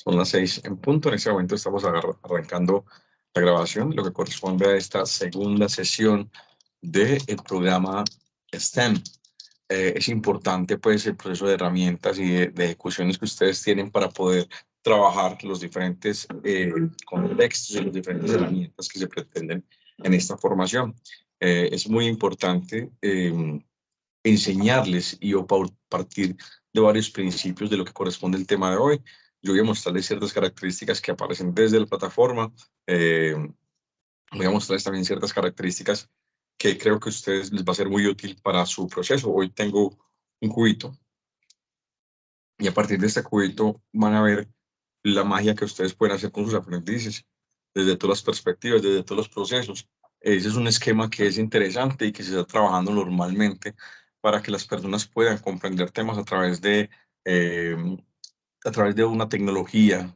Son las 6 en punto. En este momento estamos arrancando la grabación de lo que corresponde a esta segunda sesión del programa STEM. Es importante pues el proceso de herramientas y de ejecuciones que ustedes tienen para poder trabajar los diferentes contextos y las diferentes herramientas que se pretenden en esta formación. Es muy importante enseñarles y partir de varios principios de lo que corresponde al tema de hoy. Yo voy a mostrarles ciertas características que aparecen desde la plataforma. Voy a mostrarles también ciertas características que creo que a ustedes les va a ser muy útil para su proceso. Hoy tengo un cubito y a partir de este cubito van a ver la magia que ustedes pueden hacer con sus aprendices desde todas las perspectivas, desde todos los procesos. Ese es un esquema que es interesante y que se está trabajando normalmente para que las personas puedan comprender temas eh, a través de una tecnología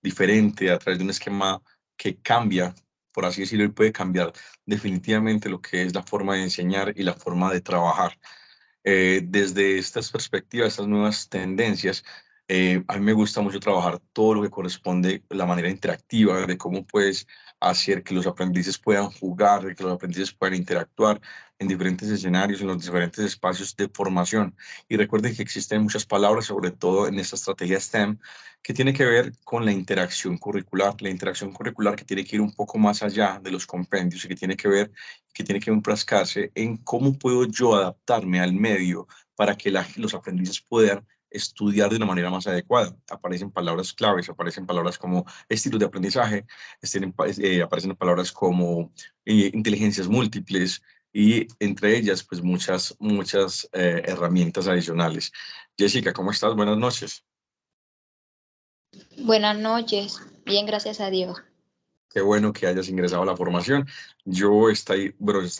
diferente, a través de un esquema que cambia, por así decirlo, y puede cambiar definitivamente lo que es la forma de enseñar y la forma de trabajar. Desde estas perspectivas, estas nuevas tendencias, a mí me gusta mucho trabajar todo lo que corresponde a la manera interactiva, de cómo puedes hacer que los aprendices puedan jugar, de que los aprendices puedan interactuar en diferentes escenarios, en los diferentes espacios de formación. Y recuerden que existen muchas palabras, sobre todo en esta estrategia STEM, que tiene que ver con la interacción curricular que tiene que ir un poco más allá de los compendios y que tiene que enfrascarse en cómo puedo yo adaptarme al medio para que los aprendices puedan estudiar de una manera más adecuada. Aparecen palabras claves, aparecen palabras como estilos de aprendizaje, aparecen palabras como inteligencias múltiples y entre ellas pues muchas herramientas adicionales. Jessica, ¿cómo estás? Buenas noches. Buenas noches, bien, gracias a Dios. Qué bueno que hayas ingresado a la formación. Yo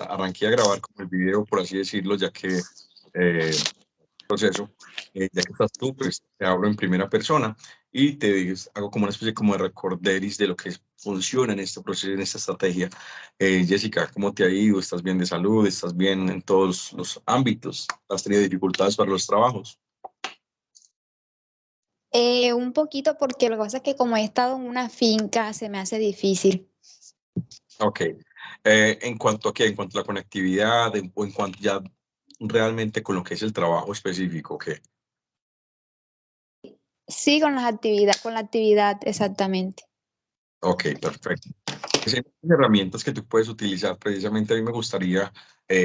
arranqué a grabar como el video, por así decirlo, ya que proceso, ya que estás tú, pues te hablo en primera persona y hago como una especie como de recorderis de lo que funciona en este proceso, en esta estrategia. Jessica, ¿cómo te ha ido? ¿Estás bien de salud? ¿Estás bien en todos los ámbitos? ¿Has tenido dificultades para los trabajos? Un poquito porque lo que pasa es que como he estado en una finca se me hace difícil. Ok. ¿En cuanto a qué? ¿En cuanto a la conectividad? ¿O en cuanto ya realmente con lo que es el trabajo específico? ¿Qué? Sí, con la actividad, exactamente. Ok, perfecto. Pues hay herramientas que tú puedes utilizar. Precisamente a mí me gustaría,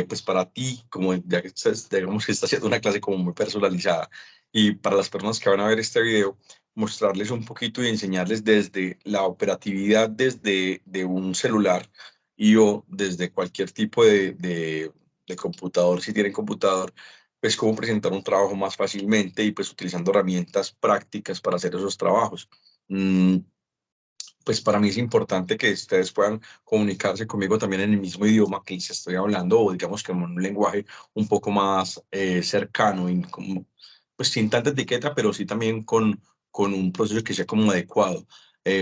pues para ti, como ya que digamos que estás haciendo una clase como muy personalizada, y para las personas que van a ver este video, mostrarles un poquito y enseñarles desde la operatividad, desde de un celular o desde cualquier tipo de computador, si tienen computador, pues cómo presentar un trabajo más fácilmente y pues utilizando herramientas prácticas para hacer esos trabajos. Pues para mí es importante que ustedes puedan comunicarse conmigo también en el mismo idioma que les estoy hablando, o digamos que en un lenguaje un poco más cercano, y pues sin tanta etiqueta, pero sí también con un proceso que sea como adecuado.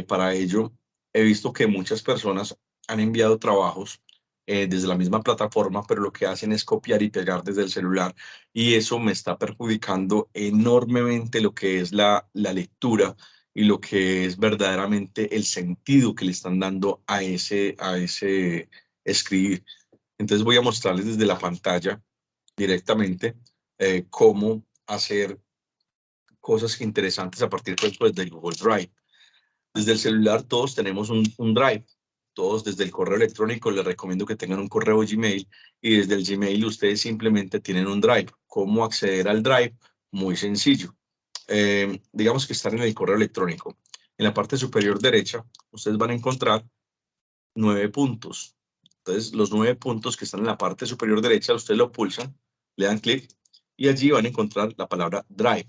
Para ello, he visto que muchas personas han enviado trabajos desde la misma plataforma, pero lo que hacen es copiar y pegar desde el celular, y eso me está perjudicando enormemente lo que es la lectura y lo que es verdaderamente el sentido que le están dando a ese escribir. Entonces voy a mostrarles desde la pantalla directamente cómo hacer cosas interesantes a partir, por ejemplo, del Google Drive. Desde el celular todos tenemos un Drive. Todos desde el correo electrónico les recomiendo que tengan un correo Gmail, y desde el Gmail ustedes simplemente tienen un Drive. ¿Cómo acceder al Drive? Muy sencillo. Digamos que están en el correo electrónico. En la parte superior derecha, ustedes van a encontrar 9 puntos. Entonces, los 9 puntos que están en la parte superior derecha, ustedes lo pulsan, le dan clic y allí van a encontrar la palabra Drive.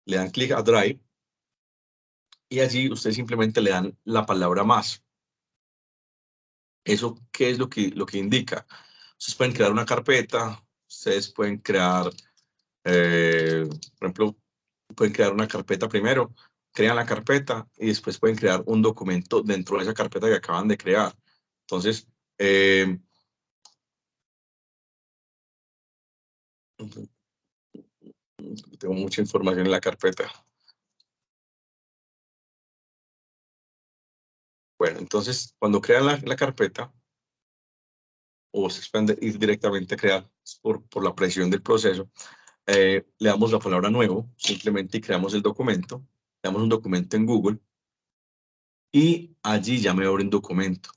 Le dan clic a Drive y allí ustedes simplemente le dan la palabra más. ¿Eso qué es lo que indica? Ustedes pueden crear una carpeta, ustedes pueden crear, por ejemplo, pueden crear una carpeta primero, crean la carpeta y después pueden crear un documento dentro de esa carpeta que acaban de crear. Entonces, Tengo mucha información en la carpeta. Bueno, entonces, cuando crean la carpeta, o se pueden ir directamente a crear por la presión del proceso, le damos la palabra nuevo, simplemente, y creamos el documento. Le damos un documento en Google y allí ya me abre un documento.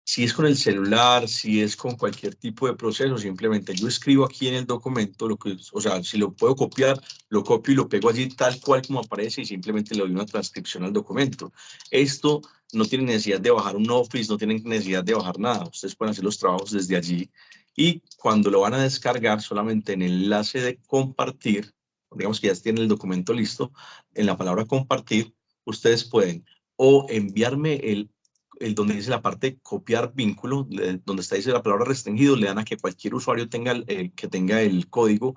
Si es con el celular, si es con cualquier tipo de proceso, simplemente yo escribo aquí en el documento, o sea, si lo puedo copiar, lo copio y lo pego allí tal cual como aparece y simplemente le doy una transcripción al documento. Esto no tiene necesidad de bajar un Office, no tienen necesidad de bajar nada. Ustedes pueden hacer los trabajos desde allí y cuando lo van a descargar, solamente en el enlace de compartir, digamos que ya tienen el documento listo, en la palabra compartir, ustedes pueden o enviarme el donde dice la parte copiar vínculo, donde está dice la palabra restringido, le dan a que cualquier usuario que tenga el código,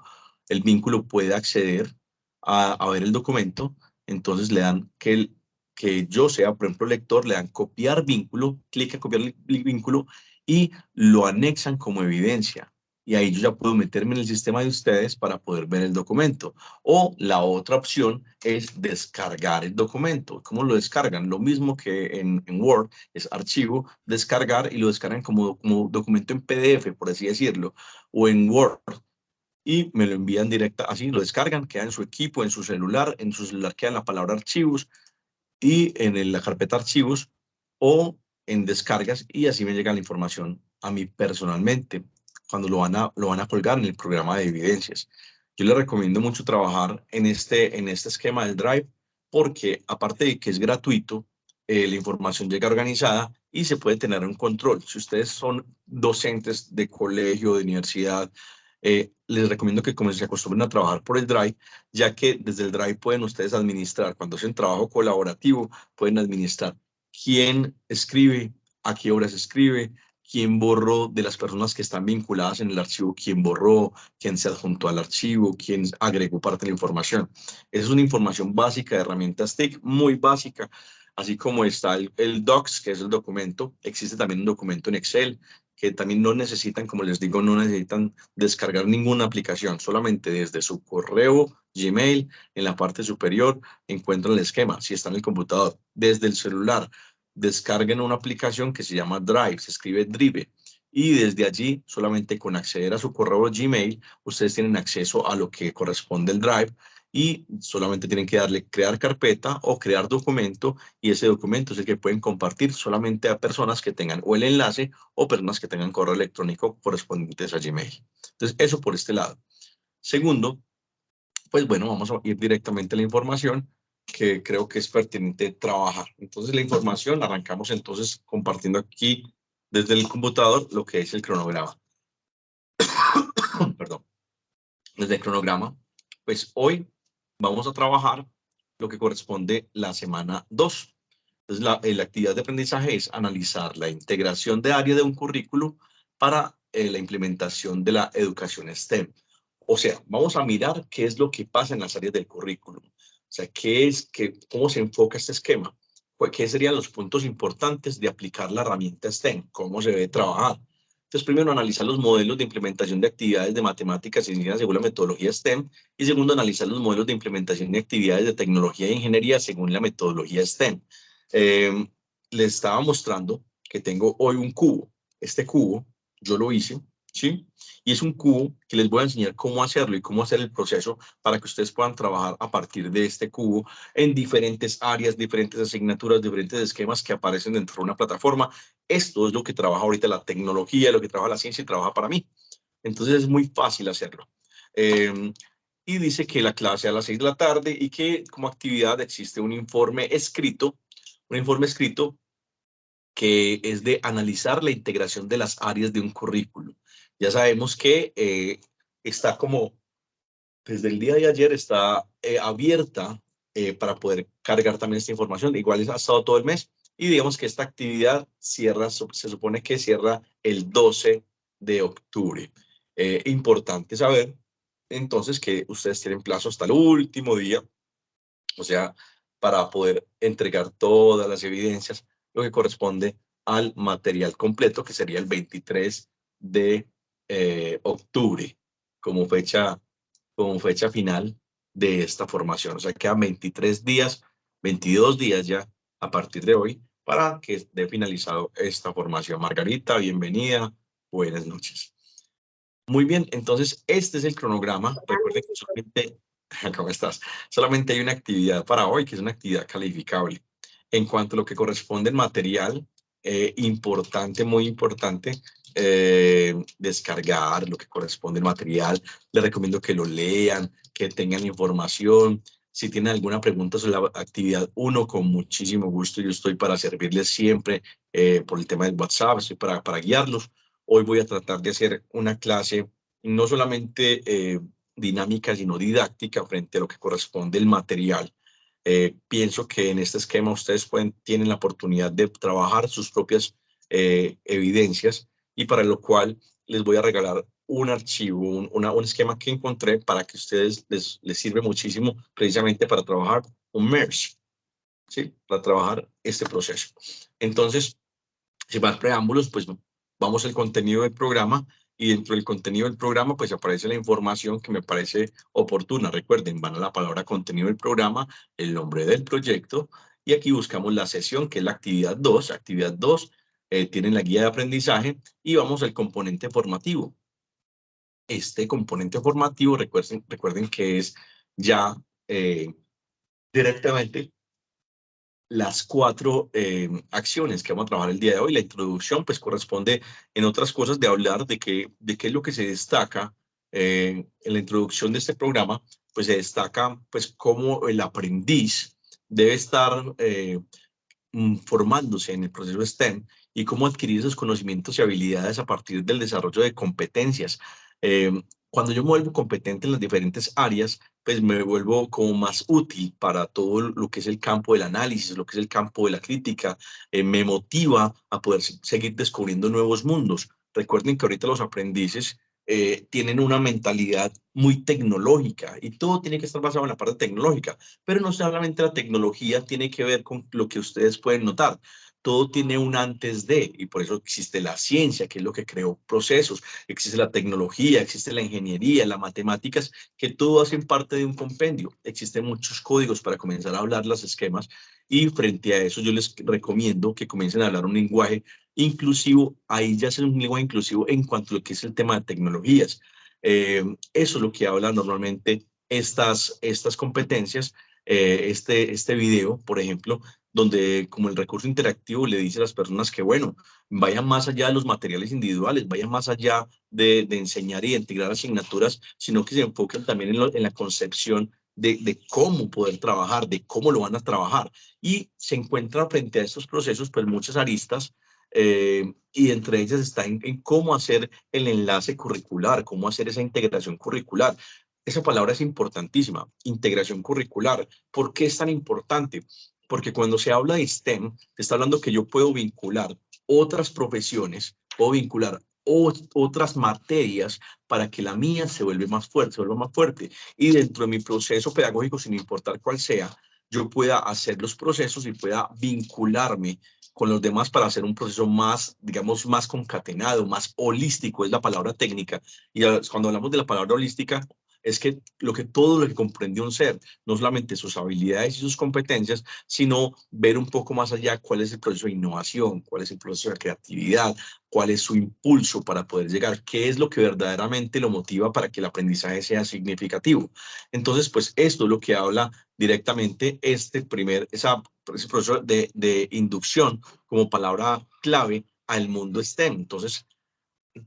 el vínculo puede acceder a ver el documento. Entonces le dan que yo sea, por ejemplo, lector, le dan copiar vínculo, clic a copiar el vínculo y lo anexan como evidencia. Y ahí yo ya puedo meterme en el sistema de ustedes para poder ver el documento. O la otra opción es descargar el documento. ¿Cómo lo descargan? Lo mismo que en Word, es archivo, descargar, y lo descargan como documento en PDF, por así decirlo, o en Word, y me lo envían directa, así lo descargan, queda en su equipo, en su celular queda la palabra archivos, y en la carpeta archivos, o en descargas, y así me llega la información a mí personalmente, cuando lo van a colgar en el programa de evidencias. Yo les recomiendo mucho trabajar en este esquema del Drive, porque aparte de que es gratuito, la información llega organizada y se puede tener un control. Si ustedes son docentes de colegio, de universidad, les recomiendo que se acostumbren a trabajar por el Drive, ya que desde el Drive pueden ustedes administrar, cuando hacen trabajo colaborativo, pueden administrar quién escribe, a qué hora se escribe, quién borró de las personas que están vinculadas en el archivo, quién borró, quién se adjuntó al archivo, quién agregó parte de la información. Esa es una información básica de herramientas TIC, muy básica. Así como está el Docs, que es el documento, existe también un documento en Excel, que también no necesitan, como les digo, no necesitan descargar ninguna aplicación, solamente desde su correo Gmail, en la parte superior, encuentran el esquema, si está en el computador. Desde el celular, descarguen una aplicación que se llama Drive, se escribe Drive, y desde allí, solamente con acceder a su correo Gmail, ustedes tienen acceso a lo que corresponde al Drive, y solamente tienen que darle crear carpeta o crear documento, y ese documento es el que pueden compartir solamente a personas que tengan o el enlace o personas que tengan correo electrónico correspondientes a Gmail. Entonces, eso por este lado. Segundo, pues bueno, vamos a ir directamente a la información que creo que es pertinente trabajar. Entonces, la información, arrancamos entonces compartiendo aquí desde el computador lo que es el cronograma. Perdón. Desde el cronograma, pues hoy vamos a trabajar lo que corresponde la semana 2. Entonces, la actividad de aprendizaje es analizar la integración de áreas de un currículo para la implementación de la educación STEM. O sea, vamos a mirar qué es lo que pasa en las áreas del currículum. O sea, cómo se enfoca este esquema. Pues, ¿qué serían los puntos importantes de aplicar la herramienta STEM? ¿Cómo se debe trabajar? Entonces, primero, analizar los modelos de implementación de actividades de matemáticas y ciencias según la metodología STEM. Y segundo, analizar los modelos de implementación de actividades de tecnología e ingeniería según la metodología STEM. Les estaba mostrando que tengo hoy un cubo. Este cubo yo lo hice, ¿sí? Y es un cubo que les voy a enseñar cómo hacerlo y cómo hacer el proceso para que ustedes puedan trabajar a partir de este cubo en diferentes áreas, diferentes asignaturas, diferentes esquemas que aparecen dentro de una plataforma. Esto es lo que trabaja ahorita la tecnología, lo que trabaja la ciencia y trabaja para mí. Entonces es muy fácil hacerlo. Y dice que la clase a las 6 de la tarde y que como actividad existe un informe escrito que es de analizar la integración de las áreas de un currículo. Ya sabemos que está como desde el día de ayer está abierta para poder cargar también esta información. Igual ha estado todo el mes y digamos que esta actividad se supone que cierra el 12 de octubre. Importante saber entonces que ustedes tienen plazo hasta el último día, o sea, para poder entregar todas las evidencias, lo que corresponde al material completo, que sería el 23 de octubre, como fecha como fecha final de esta formación. O sea, quedan 23 días, 22 días ya a partir de hoy para que esté finalizado esta formación. Margarita, bienvenida. Buenas noches. Muy bien, entonces este es el cronograma. Recuerden que solamente, ¿cómo estás? Solamente hay una actividad para hoy, que es una actividad calificable. En cuanto a lo que corresponde al material, importante, muy importante, descargar lo que corresponde al material. Les recomiendo que lo lean, que tengan información. Si tienen alguna pregunta sobre la actividad 1, con muchísimo gusto, yo estoy para servirles siempre por el tema del WhatsApp, estoy para guiarlos. Hoy voy a tratar de hacer una clase no solamente dinámica, sino didáctica frente a lo que corresponde al material. Pienso que en este esquema ustedes tienen la oportunidad de trabajar sus propias evidencias, y para lo cual les voy a regalar un archivo, un esquema que encontré para que ustedes les sirve muchísimo precisamente para trabajar un MERS, ¿sí? Para trabajar este proceso. Entonces, sin más preámbulos, pues vamos al contenido del programa, y dentro del contenido del programa pues aparece la información que me parece oportuna. Recuerden, van a la palabra contenido del programa, el nombre del proyecto, y aquí buscamos la sesión que es la actividad 2. Actividad 2 tienen la guía de aprendizaje, y vamos al componente formativo. Este componente formativo, recuerden que es ya directamente las 4 acciones que vamos a trabajar el día de hoy. La introducción pues corresponde, en otras cosas, de hablar de qué es lo que se destaca en la introducción de este programa. Pues se destaca pues cómo el aprendiz debe estar formándose en el proceso STEM, y cómo adquirir esos conocimientos y habilidades a partir del desarrollo de competencias. Cuando yo me vuelvo competente en las diferentes áreas, pues me vuelvo como más útil para todo lo que es el campo del análisis, lo que es el campo de la crítica. Me motiva a poder seguir descubriendo nuevos mundos. Recuerden que ahorita los aprendices tienen una mentalidad muy tecnológica, y todo tiene que estar basado en la parte tecnológica, pero no solamente la tecnología tiene que ver con lo que ustedes pueden notar. Todo tiene un antes de, y por eso existe la ciencia, que es lo que creó procesos. Existe la tecnología, existe la ingeniería, las matemáticas, que todo hacen parte de un compendio. Existen muchos códigos para comenzar a hablar los esquemas, y frente a eso yo les recomiendo que comiencen a hablar un lenguaje inclusivo. Ahí ya es un lenguaje inclusivo en cuanto a lo que es el tema de tecnologías. Eso es lo que hablan normalmente estas competencias. Este video, por ejemplo, donde como el recurso interactivo le dice a las personas que, bueno, vayan más allá de los materiales individuales, vayan más allá de enseñar y de integrar asignaturas, sino que se enfoquen también en la concepción de cómo poder trabajar, de cómo lo van a trabajar. Y se encuentran frente a estos procesos pues muchas aristas, y entre ellas está en cómo hacer el enlace curricular, cómo hacer esa integración curricular. Esa palabra es importantísima, integración curricular. ¿Por qué es tan importante? Porque cuando se habla de STEM, se está hablando que yo puedo vincular otras profesiones, puedo vincular otras materias para que la mía se vuelva más fuerte. Y dentro de mi proceso pedagógico, sin importar cuál sea, yo pueda hacer los procesos y pueda vincularme con los demás para hacer un proceso más, digamos, más concatenado, más holístico, es la palabra técnica. Y cuando hablamos de la palabra holística, es que todo lo que comprende un ser, no solamente sus habilidades y sus competencias, sino ver un poco más allá cuál es el proceso de innovación, cuál es el proceso de creatividad, cuál es su impulso para poder llegar, qué es lo que verdaderamente lo motiva para que el aprendizaje sea significativo. Entonces, pues esto es lo que habla directamente ese proceso de inducción como palabra clave al mundo STEM. Entonces,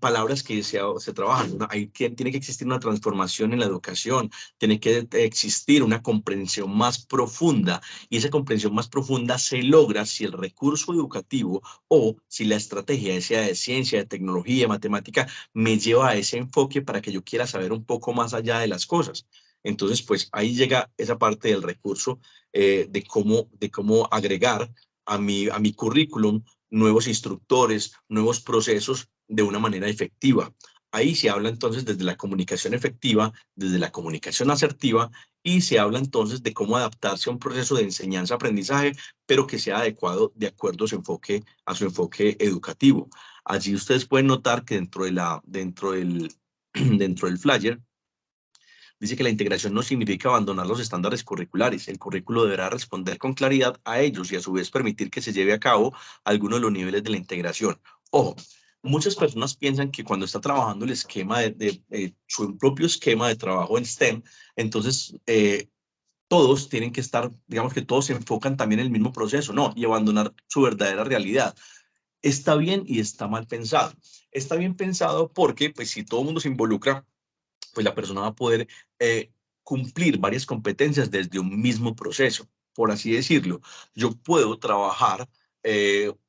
palabras que se trabajan, ¿no? Ahí tiene que existir una transformación en la educación, tiene que existir una comprensión más profunda, y esa comprensión más profunda se logra si el recurso educativo, o si la estrategia, sea de ciencia, de tecnología, matemática, me lleva a ese enfoque para que yo quiera saber un poco más allá de las cosas. Entonces, pues ahí llega esa parte del recurso, de cómo agregar a mi currículum nuevos instructores, nuevos procesos de una manera efectiva. Ahí se habla entonces desde la comunicación efectiva, desde la comunicación asertiva, y se habla entonces de cómo adaptarse a un proceso de enseñanza-aprendizaje, pero que sea adecuado de acuerdo a su enfoque educativo. Allí ustedes pueden notar que dentro del flyer dice que la integración no significa abandonar los estándares curriculares. El currículo deberá responder con claridad a ellos y a su vez permitir que se lleve a cabo alguno de los niveles de la integración. Ojo, muchas personas piensan que cuando está trabajando el esquema su propio esquema de trabajo en STEM, entonces todos tienen que estar, digamos que todos se enfocan también en el mismo proceso, no, y abandonar su verdadera realidad. Está bien y está mal pensado. Está bien pensado porque, pues, si todo el mundo se involucra, pues la persona va a poder cumplir varias competencias desde un mismo proceso, por así decirlo. Yo puedo trabajar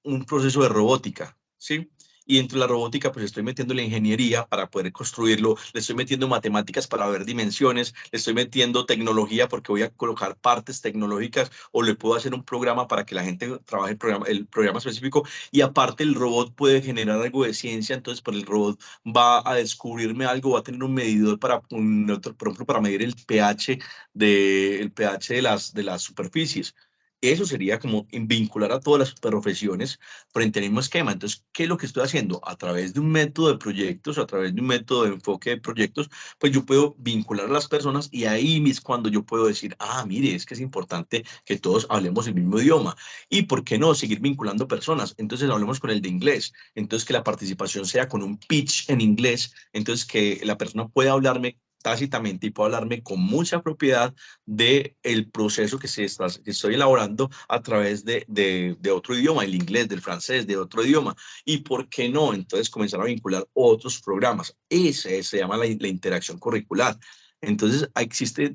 un proceso de robótica, ¿sí? Y dentro de la robótica, pues estoy metiendo la ingeniería para poder construirlo, le estoy metiendo matemáticas para ver dimensiones, le estoy metiendo tecnología porque voy a colocar partes tecnológicas o le puedo hacer un programa para que la gente trabaje el programa específico y aparte el robot puede generar algo de ciencia, entonces por el robot va a descubrirme algo, va a tener un medidor para, por ejemplo, para medir el pH de las superficies. Eso sería como vincular a todas las profesiones frente al mismo esquema. Entonces, ¿qué es lo que estoy haciendo? A través de un método de proyectos, a través de un método de enfoque de proyectos, pues yo puedo vincular a las personas y ahí es cuando yo puedo decir, ah, mire, es que es importante que todos hablemos el mismo idioma. Y ¿por qué no seguir vinculando personas? Entonces, hablemos con el de inglés. Entonces, que la participación sea con un pitch en inglés. Entonces, que la persona pueda hablarme tácitamente y pueda hablarme con mucha propiedad del proceso que estoy elaborando a través de otro idioma, el inglés, del francés, de otro idioma. ¿Y por qué no? Entonces, comenzar a vincular otros programas. Ese se llama la interacción curricular. Entonces,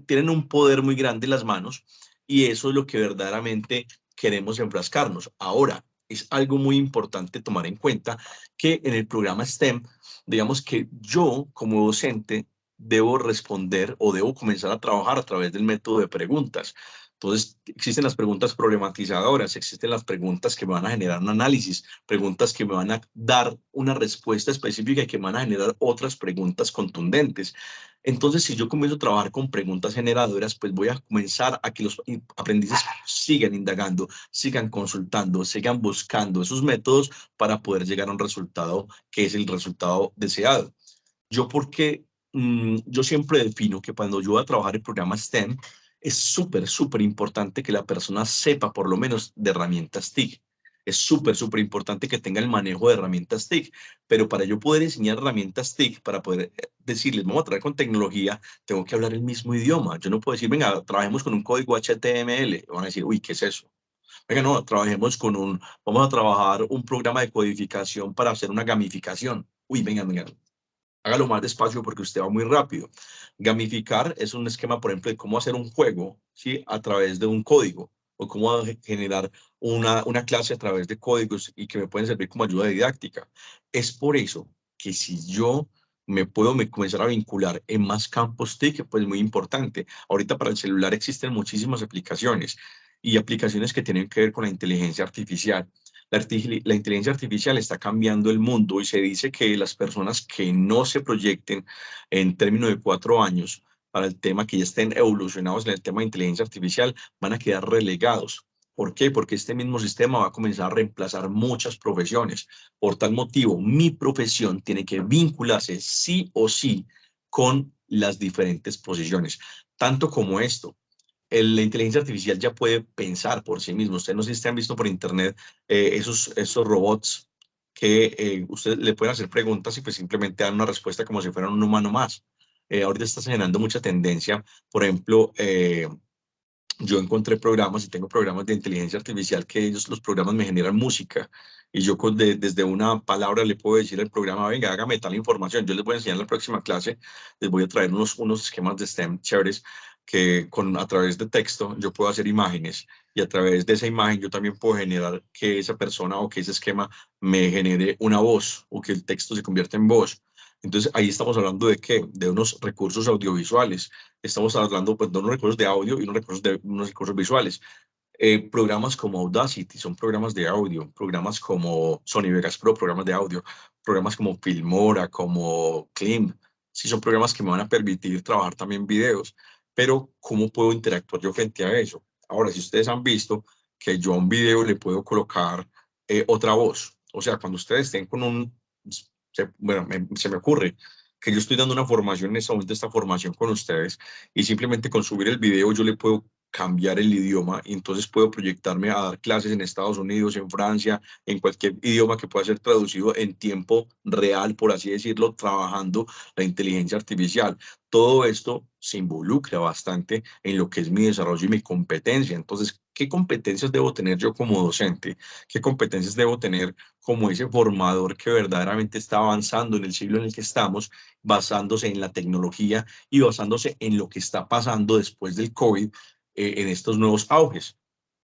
tienen un poder muy grande en las manos y eso es lo que verdaderamente queremos enfrascarnos. Ahora, es algo muy importante tomar en cuenta que en el programa STEM, digamos que yo como docente debo responder o debo comenzar a trabajar a través del método de preguntas. Entonces, existen las preguntas problematizadoras, existen las preguntas que me van a generar un análisis, preguntas que me van a dar una respuesta específica y que me van a generar otras preguntas contundentes. Entonces, si yo comienzo a trabajar con preguntas generadoras, pues voy a comenzar a que los aprendices sigan indagando, sigan consultando, sigan buscando esos métodos para poder llegar a un resultado que es el resultado deseado. Yo porque yo siempre defino que cuando yo voy a trabajar el programa STEM, es súper importante que la persona sepa por lo menos de herramientas TIC. Es súper importante que tenga el manejo de herramientas TIC, pero para yo poder enseñar herramientas TIC, para poder decirles, vamos a trabajar con tecnología, tengo que hablar el mismo idioma. Yo no puedo decir, venga, trabajemos con un código HTML. Van a decir, uy, ¿qué es eso? Venga, no, vamos a trabajar un programa de codificación para hacer una gamificación. Uy, venga, hágalo más despacio porque usted va muy rápido. Gamificar es un esquema, por ejemplo, de cómo hacer un juego, ¿sí? A través de un código o cómo generar una clase a través de códigos y que me pueden servir como ayuda didáctica. Es por eso que si yo me comenzar a vincular en más campos TIC, pues muy importante. Ahorita para el celular existen muchísimas aplicaciones y aplicaciones que tienen que ver con la inteligencia artificial. La inteligencia artificial está cambiando el mundo y se dice que las personas que no se proyecten en términos de 4 años para el tema, que ya estén evolucionados en el tema de inteligencia artificial, van a quedar relegados. ¿Por qué? Porque este mismo sistema va a comenzar a reemplazar muchas profesiones. Por tal motivo, mi profesión tiene que vincularse sí o sí con las diferentes posiciones. Tanto como esto, la inteligencia artificial ya puede pensar por sí mismo. Ustedes no sé si han visto por internet esos robots que usted le pueden hacer preguntas y pues simplemente dan una respuesta como si fueran un humano más. Ahorita está generando mucha tendencia. Por ejemplo, yo encontré programas y tengo programas de inteligencia artificial que los programas me generan música y yo desde una palabra le puedo decir al programa, venga, hágame tal información. Yo les voy a enseñar en la próxima clase, les voy a traer unos esquemas de STEM chéveres que a través de texto yo puedo hacer imágenes y a través de esa imagen yo también puedo generar que esa persona o que ese esquema me genere una voz o que el texto se convierta en voz. Entonces ahí estamos hablando de qué, de unos recursos audiovisuales. Estamos hablando pues, de unos recursos de audio y unos recursos visuales. Programas como Audacity son programas de audio, programas como Sony Vegas Pro, programas de audio, programas como Filmora, como Klim, sí son programas que me van a permitir trabajar también videos, pero ¿cómo puedo interactuar yo frente a eso? Ahora, si ustedes han visto que yo a un video le puedo colocar otra voz, o sea, cuando ustedes estén con bueno, se me ocurre que yo estoy dando una formación en este momento, esta formación con ustedes, y simplemente con subir el video yo le puedo cambiar el idioma y entonces puedo proyectarme a dar clases en Estados Unidos, en Francia, en cualquier idioma que pueda ser traducido en tiempo real, por así decirlo, trabajando la inteligencia artificial. Todo esto se involucra bastante en lo que es mi desarrollo y mi competencia. Entonces, ¿qué competencias debo tener yo como docente? ¿Qué competencias debo tener como ese formador que verdaderamente está avanzando en el siglo en el que estamos, basándose en la tecnología y basándose en lo que está pasando después del COVID, en estos nuevos auges?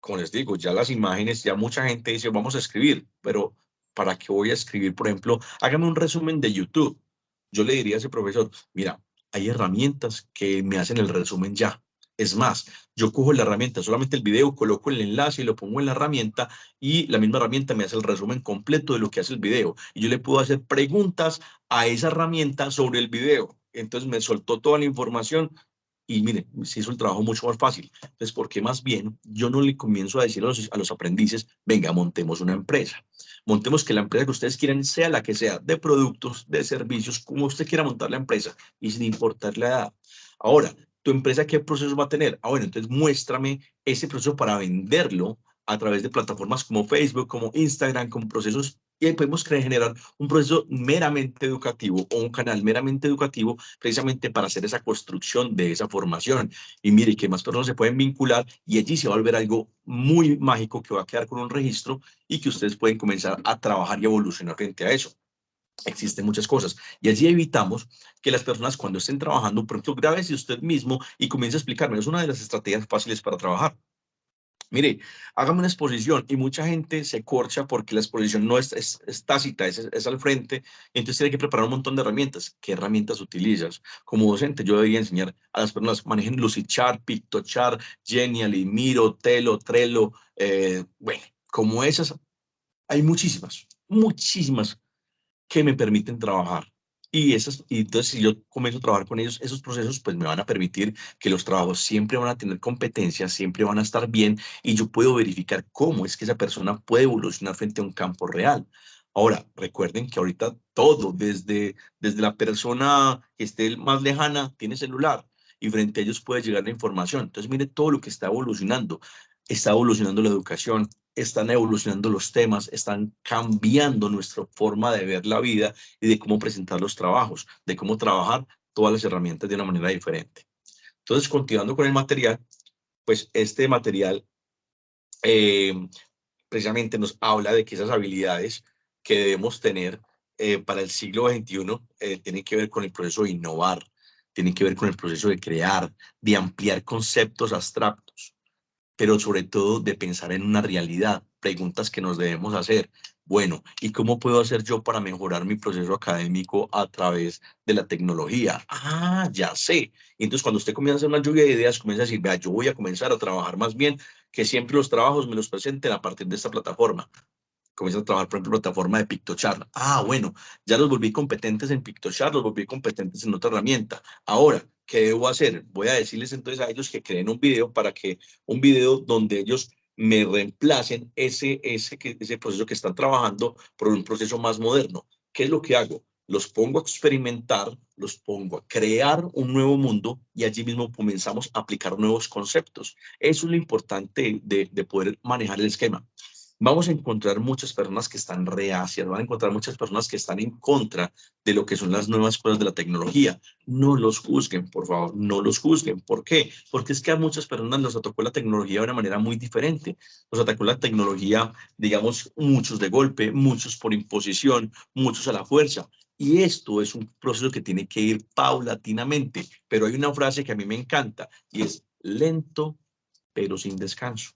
Como les digo, ya las imágenes, ya mucha gente dice, vamos a escribir, pero ¿para qué voy a escribir? Por ejemplo, hágame un resumen de YouTube. Yo le diría a ese profesor, mira, hay herramientas que me hacen el resumen ya. Es más, yo cojo la herramienta, solamente el video, coloco el enlace y lo pongo en la herramienta y la misma herramienta me hace el resumen completo de lo que hace el video. Y yo le puedo hacer preguntas a esa herramienta sobre el video. Entonces me soltó toda la información y mire, se hizo el trabajo mucho más fácil. Entonces, ¿por qué más bien yo no le comienzo a decir a los aprendices, venga, montemos una empresa? Montemos que la empresa que ustedes quieran sea la que sea, de productos, de servicios, como usted quiera montar la empresa y sin importar la edad. Ahora, ¿tu empresa qué proceso va a tener? Ah, bueno, entonces muéstrame ese proceso para venderlo a través de plataformas como Facebook, como Instagram, con procesos, y ahí podemos generar un proceso meramente educativo o un canal meramente educativo precisamente para hacer esa construcción de esa formación. Y mire, que más personas se pueden vincular y allí se va a volver algo muy mágico que va a quedar con un registro y que ustedes pueden comenzar a trabajar y evolucionar frente a eso. Existen muchas cosas y allí evitamos que las personas cuando estén trabajando, por ejemplo, grábese usted mismo y comience a explicarme. Es una de las estrategias fáciles para trabajar. Mire, hágame una exposición y mucha gente se corcha porque la exposición no es tácita, es al frente, entonces tiene que preparar un montón de herramientas. ¿Qué herramientas utilizas? Como docente, yo debería enseñar a las personas, manejen Lucidchart, PictoChart, Genially, Miro, Trello, bueno, como esas, hay muchísimas, muchísimas que me permiten trabajar. Y entonces, si yo comienzo a trabajar con ellos, esos procesos pues me van a permitir que los trabajos siempre van a tener competencias, siempre van a estar bien y yo puedo verificar cómo es que esa persona puede evolucionar frente a un campo real. Ahora, recuerden que ahorita todo, desde la persona que esté más lejana, tiene celular y frente a ellos puede llegar la información. Entonces, mire todo lo que está evolucionando. Está evolucionando la educación, están evolucionando los temas, están cambiando nuestra forma de ver la vida y de cómo presentar los trabajos, de cómo trabajar todas las herramientas de una manera diferente. Entonces, continuando con el material, pues este material eh, precisamente nos habla de que esas habilidades que debemos tener para el siglo XXI tienen que ver con el proceso de innovar, tienen que ver con el proceso de crear, de ampliar conceptos abstractos, pero sobre todo de pensar en una realidad, preguntas que nos debemos hacer. Bueno, ¿y cómo puedo hacer yo para mejorar mi proceso académico a través de la tecnología? Ah, ya sé. Y entonces cuando usted comienza a hacer una lluvia de ideas, comienza a decir, vea, yo voy a comenzar a trabajar más bien, que siempre los trabajos me los presenten a partir de esta plataforma. Comienza a trabajar, por ejemplo, plataforma de PictoChart. Ah, bueno, ya los volví competentes en PictoChart, los volví competentes en otra herramienta. Ahora, ¿qué debo hacer? Voy a decirles entonces a ellos que creen un video para que un video donde ellos me reemplacen ese proceso que están trabajando por un proceso más moderno. ¿Qué es lo que hago? Los pongo a experimentar, los pongo a crear un nuevo mundo y allí mismo comenzamos a aplicar nuevos conceptos. Eso es lo importante de poder manejar el esquema. Vamos a encontrar muchas personas que están reacias, van a encontrar muchas personas que están en contra de lo que son las nuevas cosas de la tecnología. No los juzguen, por favor, no los juzguen. ¿Por qué? Porque es que a muchas personas los atacó la tecnología de una manera muy diferente. Los atacó la tecnología, digamos, muchos de golpe, muchos por imposición, muchos a la fuerza. Y esto es un proceso que tiene que ir paulatinamente. Pero hay una frase que a mí me encanta y es lento, pero sin descanso.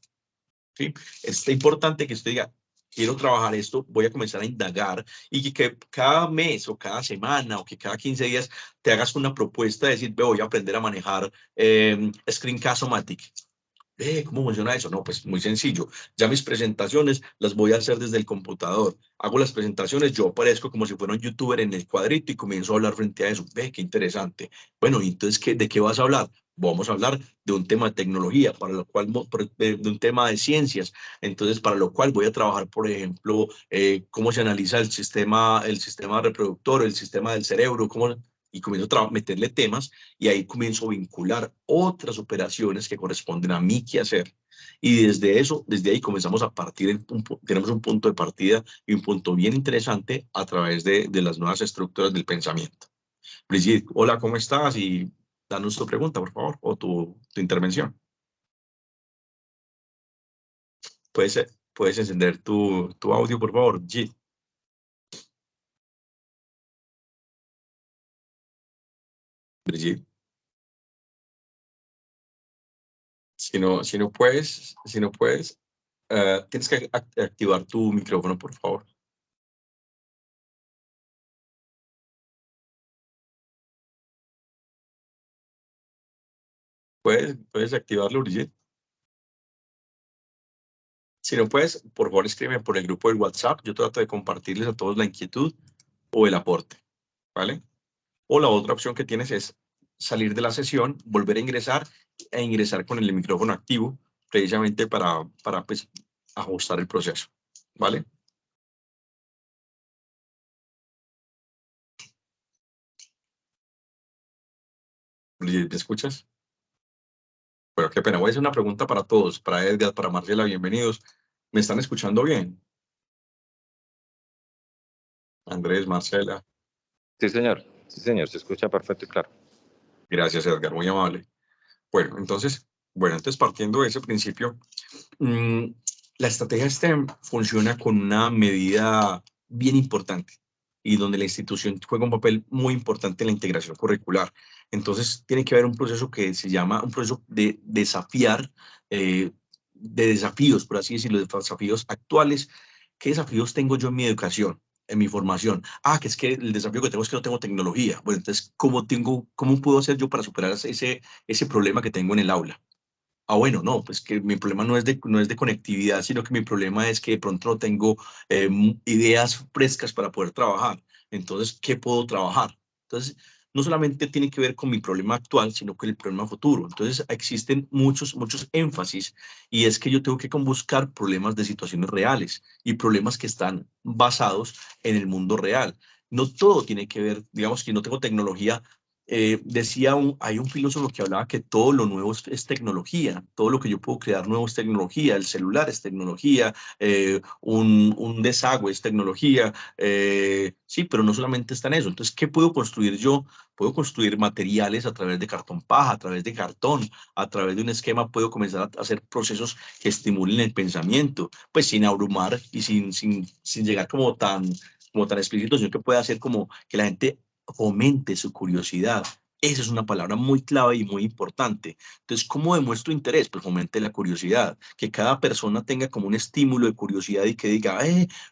¿Sí? Es importante que usted diga, quiero trabajar esto, voy a comenzar a indagar y que cada mes o cada semana o que cada 15 días te hagas una propuesta de decir, voy a aprender a manejar Screencast-O-Matic. ¿Cómo funciona eso? No, pues muy sencillo. Ya mis presentaciones las voy a hacer desde el computador. Hago las presentaciones, yo aparezco como si fuera un youtuber en el cuadrito y comienzo a hablar frente a eso. Ve, qué interesante. Bueno, y entonces, ¿de qué vas a hablar? Vamos a hablar de un tema de tecnología, para lo cual, de un tema de ciencias. Entonces, para lo cual voy a trabajar, por ejemplo, cómo se analiza el sistema reproductor, el sistema del cerebro, cómo, y comienzo a meterle temas y ahí comienzo a vincular otras operaciones que corresponden a mí que hacer. Y desde ahí comenzamos a partir, tenemos un punto de partida y un punto bien interesante a través de las nuevas estructuras del pensamiento. Brigitte, hola, ¿cómo estás? Y danos tu pregunta, por favor, o tu intervención. Puedes encender tu audio, por favor, Brigitte. Brigitte. Si no puedes, tienes que activar tu micrófono, por favor. ¿Puedes activarlo, Brigitte? Si no puedes, por favor, escríbeme por el grupo del WhatsApp. Yo trato de compartirles a todos la inquietud o el aporte, ¿vale? O la otra opción que tienes es salir de la sesión, volver a ingresar e ingresar con el micrófono activo, precisamente para pues, ajustar el proceso, ¿vale? ¿Me escuchas? Bueno, qué pena. Voy a hacer una pregunta para todos, para Edgar, para Marcela, bienvenidos. ¿Me están escuchando bien? Andrés, Marcela. Sí, señor, se escucha perfecto y claro. Gracias, Edgar, muy amable. Entonces partiendo de ese principio, la estrategia STEM funciona con una medida bien importante y donde la institución juega un papel muy importante en la integración curricular. Entonces, tiene que haber un proceso que se llama un proceso de desafiar, de desafíos, por así decirlo, de desafíos actuales. ¿Qué desafíos tengo yo en mi educación, en mi formación? Que es que el desafío que tengo es que no tengo tecnología. Bueno, entonces, ¿cómo puedo hacer yo para superar ese problema que tengo en el aula? Bueno, no, pues que mi problema no es de conectividad, sino que mi problema es que de pronto no tengo ideas frescas para poder trabajar. Entonces, ¿qué puedo trabajar? Entonces, no solamente tiene que ver con mi problema actual, sino con el problema futuro. Entonces, existen muchos énfasis y es que yo tengo que buscar problemas de situaciones reales y problemas que están basados en el mundo real. No todo tiene que ver, digamos que no tengo tecnología. Hay un filósofo que hablaba que todo lo nuevo es tecnología, todo lo que yo puedo crear nuevo es tecnología, el celular es tecnología, un desagüe es tecnología, sí, pero no solamente está en eso. Entonces, ¿qué puedo construir yo? Puedo construir materiales a través de cartón paja, a través de cartón, a través de un esquema, puedo comenzar a hacer procesos que estimulen el pensamiento, pues sin abrumar y sin llegar como tan explícito, sino que pueda hacer como que la gente fomente su curiosidad. Esa es una palabra muy clave y muy importante. Entonces, ¿cómo demuestro interés? Pues fomente la curiosidad, que cada persona tenga como un estímulo de curiosidad y que diga,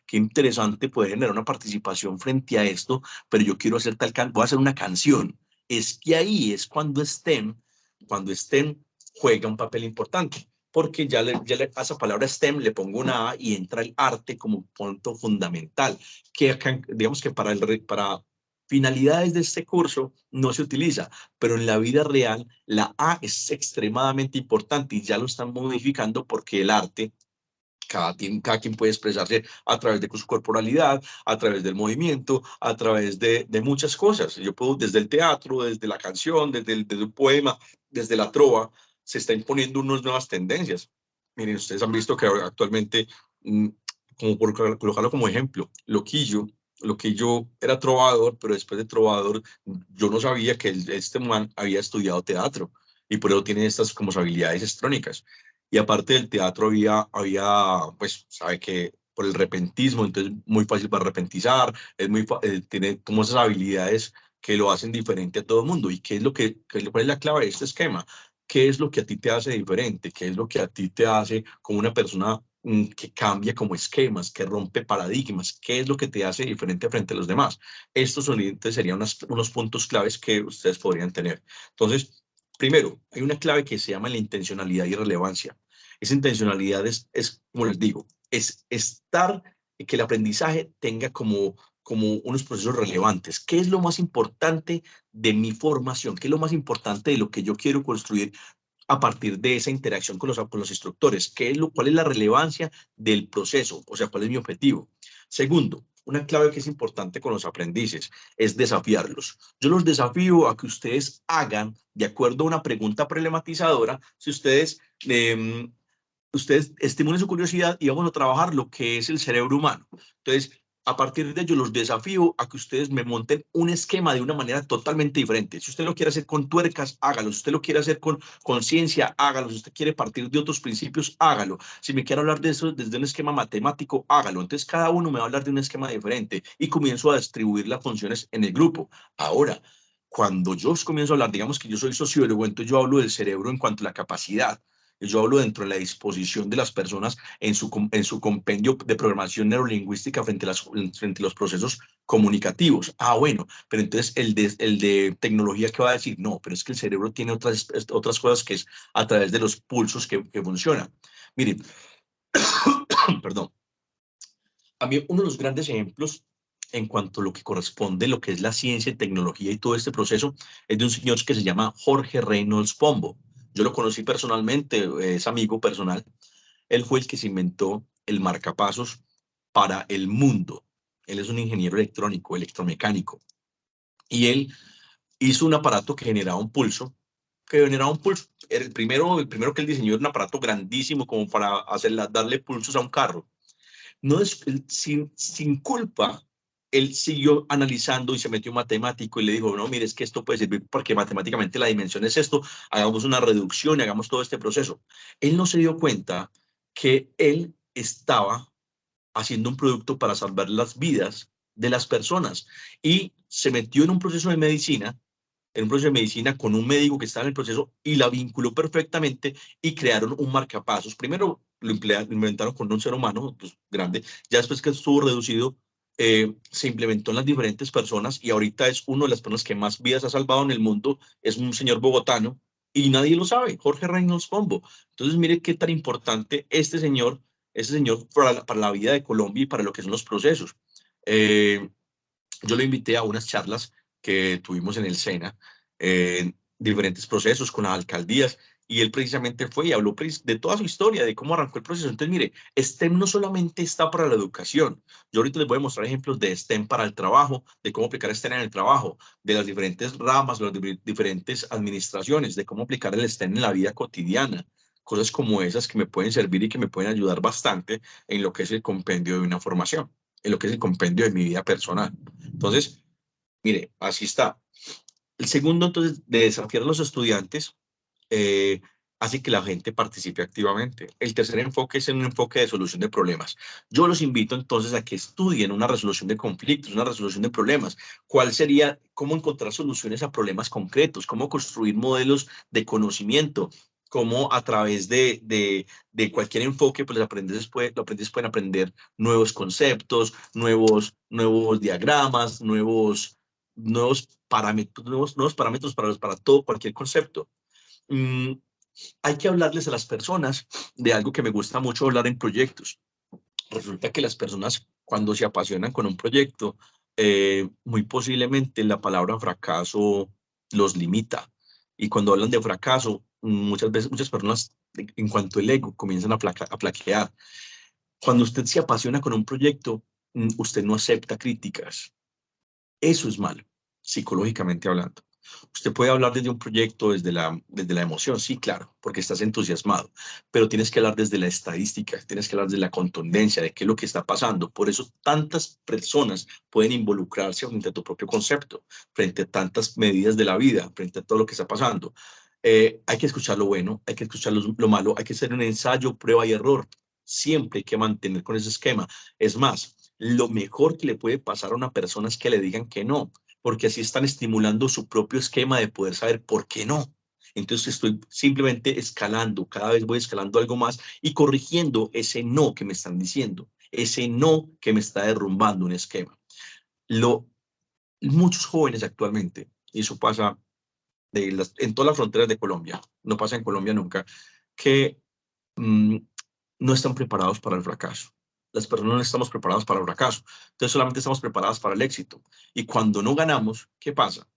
qué interesante poder generar una participación frente a esto, pero yo quiero hacer voy a hacer una canción. Es que ahí es cuando STEM juega un papel importante, porque a esa palabra STEM le pongo una A y entra el arte como punto fundamental, que acá, digamos que para finalidades de este curso no se utiliza, pero en la vida real la A es extremadamente importante y ya lo están modificando porque el arte, cada quien puede expresarse a través de su corporalidad, a través del movimiento, a través de muchas cosas. Yo puedo desde el teatro, desde la canción, desde el poema, desde la trova, se está imponiendo unas nuevas tendencias. Miren, ustedes han visto que actualmente, como por colocarlo como ejemplo, Loquillo era trovador, pero después de trovador, yo no sabía que este man había estudiado teatro y por eso tiene estas como habilidades estrónicas. Y aparte del teatro pues, sabe que por el repentismo, entonces muy fácil para repentizar, tiene como esas habilidades que lo hacen diferente a todo el mundo. ¿Y cuál es la clave de este esquema? ¿Qué es lo que a ti te hace diferente? ¿Qué es lo que a ti te hace como una persona que cambia como esquemas, que rompe paradigmas? ¿Qué es lo que te hace diferente frente a los demás? Estos serían unos puntos claves que ustedes podrían tener. Entonces, primero, hay una clave que se llama la intencionalidad y relevancia. Esa intencionalidad como les digo, es que el aprendizaje tenga como unos procesos relevantes. ¿Qué es lo más importante de mi formación? ¿Qué es lo más importante de lo que yo quiero construir a partir de esa interacción con los instructores? ¿Cuál es la relevancia del proceso? O sea, ¿cuál es mi objetivo? Segundo, una clave que es importante con los aprendices es desafiarlos. Yo los desafío a que ustedes hagan, de acuerdo a una pregunta problematizadora, si ustedes estimulen su curiosidad y vamos a trabajar lo que es el cerebro humano. Entonces, a partir de ello, los desafío a que ustedes me monten un esquema de una manera totalmente diferente. Si usted lo quiere hacer con tuercas, hágalo. Si usted lo quiere hacer con conciencia, hágalo. Si usted quiere partir de otros principios, hágalo. Si me quiere hablar de eso desde un esquema matemático, hágalo. Entonces, cada uno me va a hablar de un esquema diferente y comienzo a distribuir las funciones en el grupo. Ahora, cuando yo comienzo a hablar, digamos que yo soy sociólogo, entonces yo hablo del cerebro en cuanto a la capacidad. Yo hablo dentro de la disposición de las personas en su compendio de programación neurolingüística frente a los procesos comunicativos. Ah, bueno, pero entonces el de tecnología, ¿qué va a decir? No, pero es que el cerebro tiene otras cosas que es a través de los pulsos que funcionan. Miren, perdón, a mí uno de los grandes ejemplos en cuanto a lo que corresponde, lo que es la ciencia y tecnología y todo este proceso, es de un señor que se llama Jorge Reynolds Pombo. Yo lo conocí personalmente, es amigo personal. Él fue el que se inventó el marcapasos para el mundo. Él es un ingeniero electrónico, electromecánico. Y él hizo un aparato que generaba un pulso, El primero que él diseñó era un aparato grandísimo como para darle pulsos a un carro. No es, sin culpa, él siguió analizando y se metió matemático y le dijo, no, mire, es que esto puede servir porque matemáticamente la dimensión es esto, hagamos una reducción y hagamos todo este proceso. Él no se dio cuenta que él estaba haciendo un producto para salvar las vidas de las personas y se metió en un proceso de medicina con un médico que estaba en el proceso y la vinculó perfectamente y crearon un marcapasos. Primero lo implementaron con un ser humano pues, grande, ya después que estuvo reducido, se implementó en las diferentes personas y ahorita es uno de las personas que más vidas ha salvado en el mundo, es un señor bogotano y nadie lo sabe, Jorge Reynolds Pombo. Entonces mire qué tan importante este señor para la vida de Colombia y para lo que son los procesos. Yo lo invité a unas charlas que tuvimos en el SENA, diferentes procesos con las alcaldías, y él precisamente fue y habló de toda su historia, de cómo arrancó el proceso. Entonces, mire, STEM no solamente está para la educación. Yo ahorita les voy a mostrar ejemplos de STEM para el trabajo, de cómo aplicar STEM en el trabajo, de las diferentes ramas, de las diferentes administraciones, de cómo aplicar el STEM en la vida cotidiana. Cosas como esas que me pueden servir y que me pueden ayudar bastante en lo que es el compendio de una formación, en lo que es el compendio de mi vida personal. Entonces, mire, así está. El segundo, entonces, de desafiar a los estudiantes, hace que la gente participe activamente. El tercer enfoque es en un enfoque de solución de problemas. Yo los invito entonces a que estudien una resolución de conflictos, una resolución de problemas. ¿Cuál sería, cómo encontrar soluciones a problemas concretos? ¿Cómo construir modelos de conocimiento? Cómo a través de cualquier enfoque, pues los aprendices pueden aprender nuevos conceptos, nuevos diagramas, nuevos parámetros para todo, cualquier concepto. Hay que hablarles a las personas de algo que me gusta mucho hablar en proyectos. Resulta que las personas, cuando se apasionan con un proyecto, muy posiblemente la palabra fracaso los limita. Y cuando hablan de fracaso, muchas veces, muchas personas, en cuanto al ego, comienzan a flaquear. Cuando usted se apasiona con un proyecto, usted no acepta críticas. Eso es malo, psicológicamente hablando. Usted puede hablar desde un proyecto, desde la emoción, sí, claro, porque estás entusiasmado, pero tienes que hablar desde la estadística, tienes que hablar de la contundencia, de qué es lo que está pasando. Por eso tantas personas pueden involucrarse frente a tu propio concepto, frente a tantas medidas de la vida, frente a todo lo que está pasando. Hay que escuchar lo bueno, hay que escuchar lo malo, hay que hacer un ensayo, prueba y error. Siempre hay que mantener con ese esquema. Es más, lo mejor que le puede pasar a una persona es que le digan que no, porque así están estimulando su propio esquema de poder saber por qué no. Entonces estoy simplemente escalando, cada vez voy escalando algo más y corrigiendo ese no que me están diciendo, ese no que me está derrumbando un esquema. Muchos jóvenes actualmente, y eso pasa en todas las fronteras de Colombia, no pasa en Colombia nunca, que no están preparados para el fracaso. Las personas no estamos preparadas para el fracaso. Entonces solamente estamos preparadas para el éxito. Y cuando no ganamos, ¿qué pasa?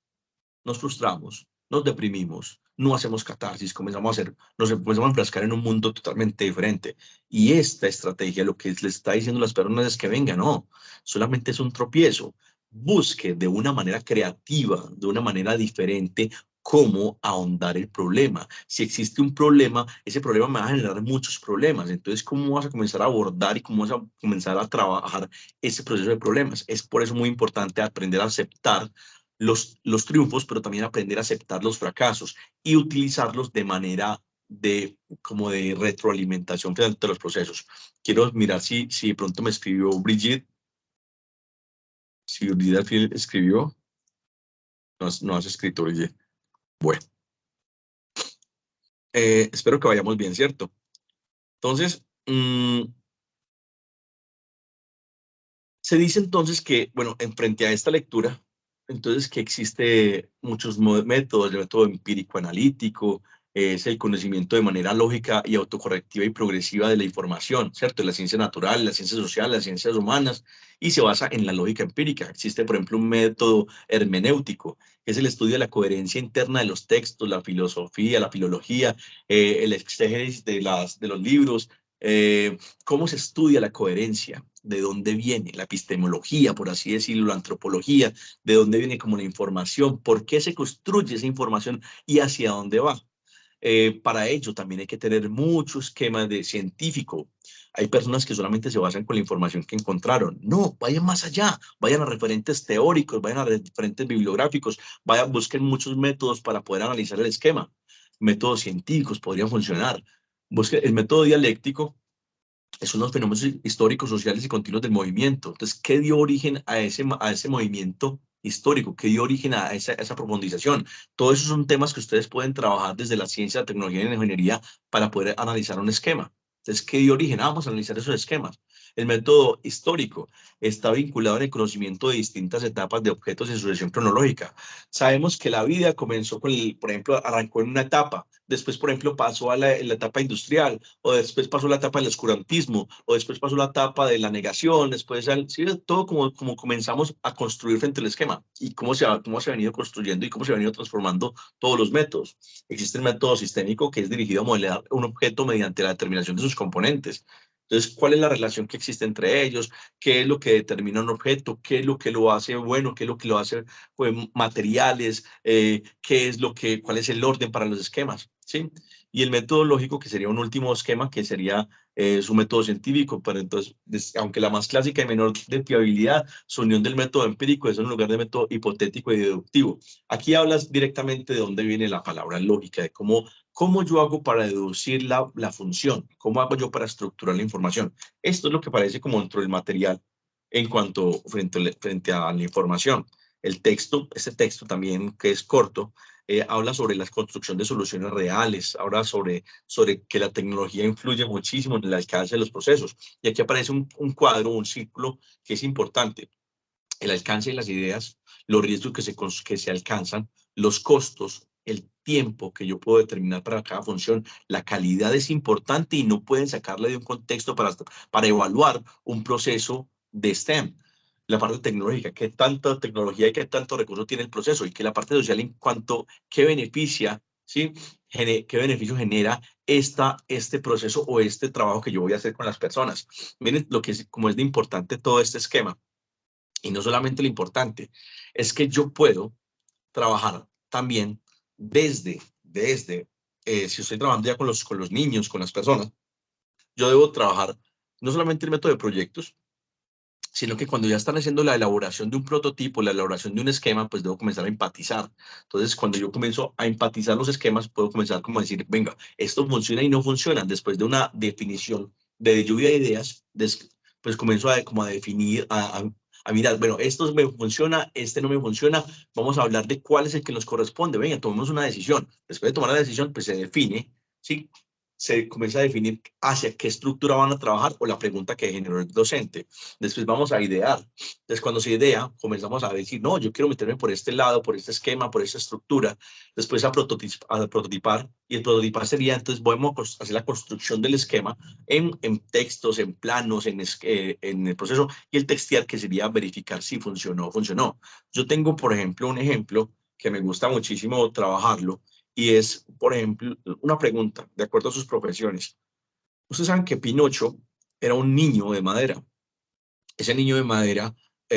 Nos frustramos, nos deprimimos, no hacemos catarsis, nos comenzamos a enfrascar en un mundo totalmente diferente. Y esta estrategia, lo que les está diciendo a las personas es que venga, no, solamente es un tropiezo. Busque de una manera creativa, de una manera diferente, cómo ahondar el problema. Si existe un problema, ese problema me va a generar muchos problemas. Entonces, ¿cómo vas a comenzar a abordar y cómo vas a comenzar a trabajar ese proceso de problemas? Es por eso muy importante aprender a aceptar los triunfos, pero también aprender a aceptar los fracasos y utilizarlos de manera como de retroalimentación frente a los procesos. Quiero mirar si de pronto me escribió Brigitte. Si Brigitte al fin escribió. No has escrito, Brigitte. Bueno. Espero que vayamos bien, ¿cierto? Entonces, se dice entonces que, bueno, en frente a esta lectura, entonces que existe muchos métodos, el método empírico analítico, es el conocimiento de manera lógica y autocorrectiva y progresiva de la información, ¿cierto? La ciencia natural, la ciencia social, las ciencias humanas, y se basa en la lógica empírica. Existe, por ejemplo, un método hermenéutico, que es el estudio de la coherencia interna de los textos, la filosofía, la filología, el exégesis de los libros, cómo se estudia la coherencia, de dónde viene la epistemología, por así decirlo, la antropología, de dónde viene como la información, por qué se construye esa información y hacia dónde va. Para ello también hay que tener mucho esquema de científico. Hay personas que solamente se basan con la información que encontraron. No, vayan más allá, vayan a referentes teóricos, vayan a referentes bibliográficos, busquen muchos métodos para poder analizar el esquema. Métodos científicos podrían funcionar. Busquen el método dialéctico. Es unos fenómenos históricos, sociales y continuos del movimiento. Entonces, ¿qué dio origen a ese movimiento histórico? ¿Qué dio origen a esa profundización? Todos esos son temas que ustedes pueden trabajar desde la ciencia, la tecnología y la ingeniería para poder analizar un esquema. Entonces, ¿qué dio origen? Vamos a analizar esos esquemas. El método histórico está vinculado en el conocimiento de distintas etapas de objetos en sucesión cronológica. Sabemos que la vida comenzó por ejemplo, arrancó en una etapa, después, por ejemplo, pasó a la etapa industrial, o después pasó la etapa del oscurantismo, o después pasó la etapa de la negación, después, ¿sí? Todo como comenzamos a construir frente al esquema, y cómo se ha venido construyendo y cómo se ha venido transformando todos los métodos. Existe el método sistémico, que es dirigido a modelar un objeto mediante la determinación de sus componentes. Entonces, ¿cuál es la relación que existe entre ellos? ¿Qué es lo que determina un objeto? ¿Qué es lo que lo hace bueno? ¿Qué es lo que lo hace materiales? ¿Cuál es el orden para los esquemas? ¿Sí? Y el método lógico, que sería un último esquema, que sería su método científico, pero entonces, aunque la más clásica y menor de fiabilidad, su unión del método empírico es en lugar de método hipotético y deductivo. Aquí hablas directamente de dónde viene la palabra lógica, de cómo yo hago para deducir la función, cómo hago yo para estructurar la información. Esto es lo que aparece como dentro del material en cuanto frente a la información. Este texto también, que es corto, habla sobre la construcción de soluciones reales, habla sobre que la tecnología influye muchísimo en el alcance de los procesos. Y aquí aparece un cuadro, un círculo que es importante. El alcance de las ideas, los riesgos que se alcanzan, los costos, el tiempo que yo puedo determinar para cada función, la calidad es importante y no pueden sacarle de un contexto para evaluar un proceso de STEM. La parte tecnológica, qué tanta tecnología y qué tanto recurso tiene el proceso, y que la parte social en cuanto qué beneficia, ¿sí? Qué beneficio genera este proceso o este trabajo que yo voy a hacer con las personas. Miren como es de importante todo este esquema. Y no solamente lo importante, es que yo puedo trabajar también si estoy trabajando ya con los niños, con las personas, yo debo trabajar no solamente el método de proyectos, sino que cuando ya están haciendo la elaboración de un prototipo, la elaboración de un esquema, pues debo comenzar a empatizar. Entonces, cuando yo comienzo a empatizar los esquemas, puedo comenzar como a decir, venga, esto funciona y no funciona. Después de una definición de lluvia de ideas, pues comienzo como a definir, a mirar, bueno, esto me funciona, este no me funciona, vamos a hablar de cuál es el que nos corresponde. Venga, tomemos una decisión. Después de tomar la decisión, pues se define, ¿sí? Se comienza a definir hacia qué estructura van a trabajar o la pregunta que generó el docente. Después vamos a idear. Entonces, cuando se idea, comenzamos a decir, no, yo quiero meterme por este lado, por este esquema, por esta estructura. Después a prototipar, y el prototipar sería, entonces, vamos a hacer la construcción del esquema en textos, en planos, en el proceso, y el textear, que sería verificar si funcionó o funcionó. Yo tengo, por ejemplo, un ejemplo que me gusta muchísimo trabajarlo, y es, por ejemplo, una pregunta, de acuerdo a sus profesiones. Ustedes saben que Pinocho era un niño de madera. Ese niño de madera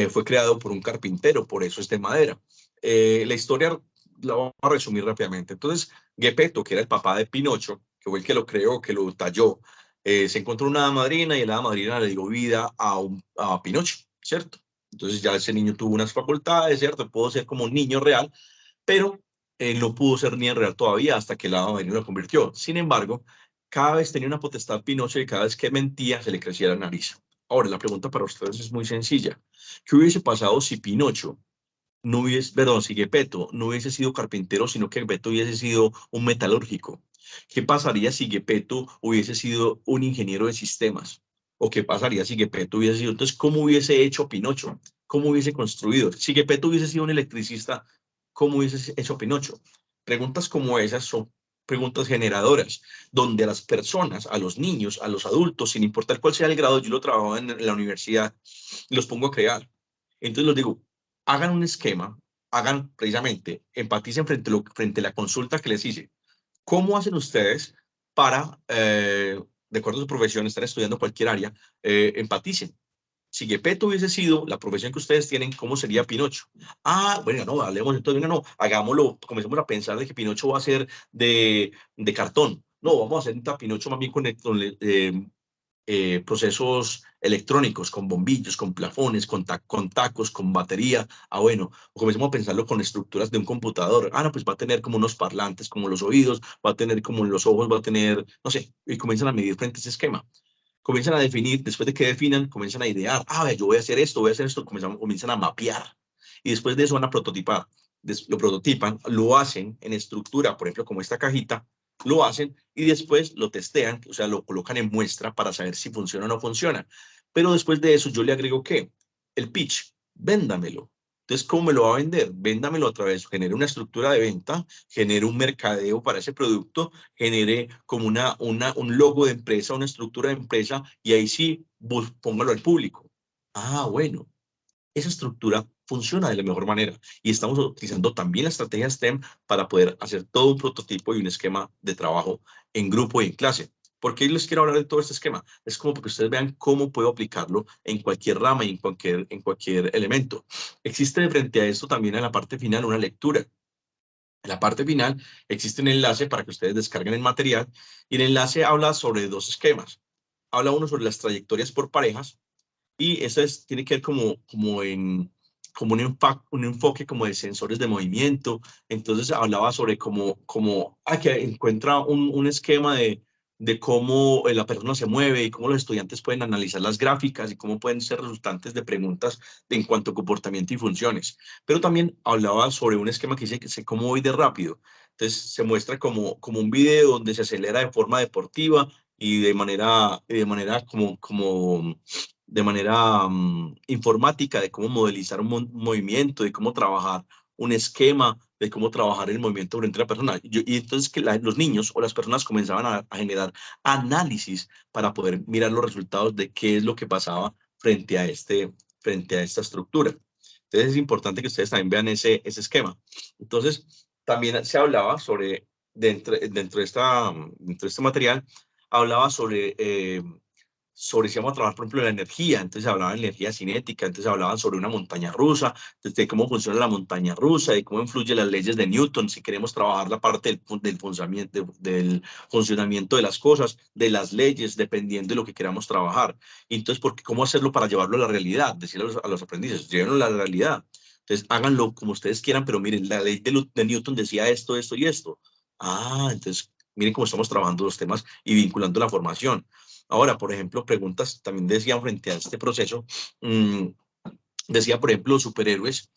fue creado por un carpintero, por eso es de madera. La historia la vamos a resumir rápidamente. Entonces, Geppetto, que era el papá de Pinocho, que fue el que lo creó, que lo talló, se encontró una hada madrina y la hada madrina le dio vida a Pinocho, ¿cierto? Entonces ya ese niño tuvo unas facultades, ¿cierto? Pudo ser como un niño real, pero no pudo ser niño real todavía hasta que la hada madrina lo convirtió. Sin embargo, cada vez tenía una potestad Pinocho y cada vez que mentía se le crecía la nariz. Ahora, la pregunta para ustedes es muy sencilla. ¿Qué hubiese pasado si Pinocho no hubiese, perdón, si Geppetto no hubiese sido carpintero, sino que Geppetto hubiese sido un metalúrgico? ¿Qué pasaría si Geppetto hubiese sido un ingeniero de sistemas? ¿O qué pasaría si Geppetto hubiese sido? Entonces, ¿cómo hubiese hecho Pinocho? ¿Cómo hubiese construido? Si Geppetto hubiese sido un electricista, ¿cómo hubiese hecho Pinocho? Preguntas como esas son preguntas generadoras, donde a las personas, a los niños, a los adultos, sin importar cuál sea el grado, yo lo trabajo en la universidad, los pongo a crear. Entonces les digo, hagan un esquema, hagan precisamente, empaticen frente a la consulta que les hice. ¿Cómo hacen ustedes para, de acuerdo a su profesión, están estudiando cualquier área, empaticen? Si Geppetto hubiese sido la profesión que ustedes tienen, ¿cómo sería Pinocho? Ah, bueno, no, hablemos entonces, venga, no, hagámoslo, comencemos a pensar de que Pinocho va a ser de cartón. No, vamos a hacer un Pinocho más bien con procesos electrónicos, con bombillos, con plafones, con tacos, con batería. Ah, bueno, o comencemos a pensarlo con estructuras de un computador. Ah, no, pues va a tener como unos parlantes, como los oídos, va a tener como los ojos, va a tener, no sé, y comienzan a medir frente a ese esquema. Comienzan a definir, después de que definan, comienzan a idear, yo voy a hacer esto, comienzan a mapear. Y después de eso van a prototipar. Lo prototipan, lo hacen en estructura, por ejemplo, como esta cajita, lo hacen y después lo testean, o sea, lo colocan en muestra para saber si funciona o no funciona. Pero después de eso yo le agrego ¿qué? El pitch, véndamelo. Entonces, ¿cómo me lo va a vender? Véndamelo a través, genere una estructura de venta, genere un mercadeo para ese producto, genere como un logo de empresa, una estructura de empresa, y ahí sí, póngalo al público. Ah, bueno, esa estructura funciona de la mejor manera y estamos utilizando también la estrategia STEM para poder hacer todo un prototipo y un esquema de trabajo en grupo y en clase. ¿Por qué les quiero hablar de todo este esquema? Es como porque ustedes vean cómo puedo aplicarlo en cualquier rama y en cualquier elemento. Existe frente a esto también en la parte final una lectura. En la parte final existe un enlace para que ustedes descarguen el material y el enlace habla sobre dos esquemas. Habla uno sobre las trayectorias por parejas y eso tiene que ver como un enfoque como de sensores de movimiento. Entonces hablaba sobre que encuentra un esquema de cómo la persona se mueve y cómo los estudiantes pueden analizar las gráficas y cómo pueden ser resultantes de preguntas en cuanto a comportamiento y funciones. Pero también hablaba sobre un esquema que dice cómo voy de rápido. Entonces se muestra como un video donde se acelera de forma deportiva y de manera informática, de cómo modelizar un movimiento, de cómo trabajar un esquema, de cómo trabajar el movimiento frente a la persona. Y entonces que los niños o las personas comenzaban a generar análisis para poder mirar los resultados de qué es lo que pasaba frente a esta estructura. Entonces es importante que ustedes también vean ese esquema. Entonces, también se hablaba sobre, dentro de este material, hablaba sobre si vamos a trabajar, por ejemplo, la energía. Entonces hablaban de energía cinética, entonces hablaban sobre una montaña rusa, de cómo funciona la montaña rusa, de cómo influyen las leyes de Newton, si queremos trabajar la parte del funcionamiento de las cosas, de las leyes, dependiendo de lo que queramos trabajar. Y entonces, ¿cómo hacerlo para llevarlo a la realidad? Decirle a los aprendices, llévenlo a la realidad. Entonces, háganlo como ustedes quieran, pero miren, la ley de Newton decía esto, esto y esto. Entonces, miren cómo estamos trabajando los temas y vinculando la formación. Ahora, por ejemplo, preguntas también decían frente a este proceso, decía, por ejemplo, superhéroes,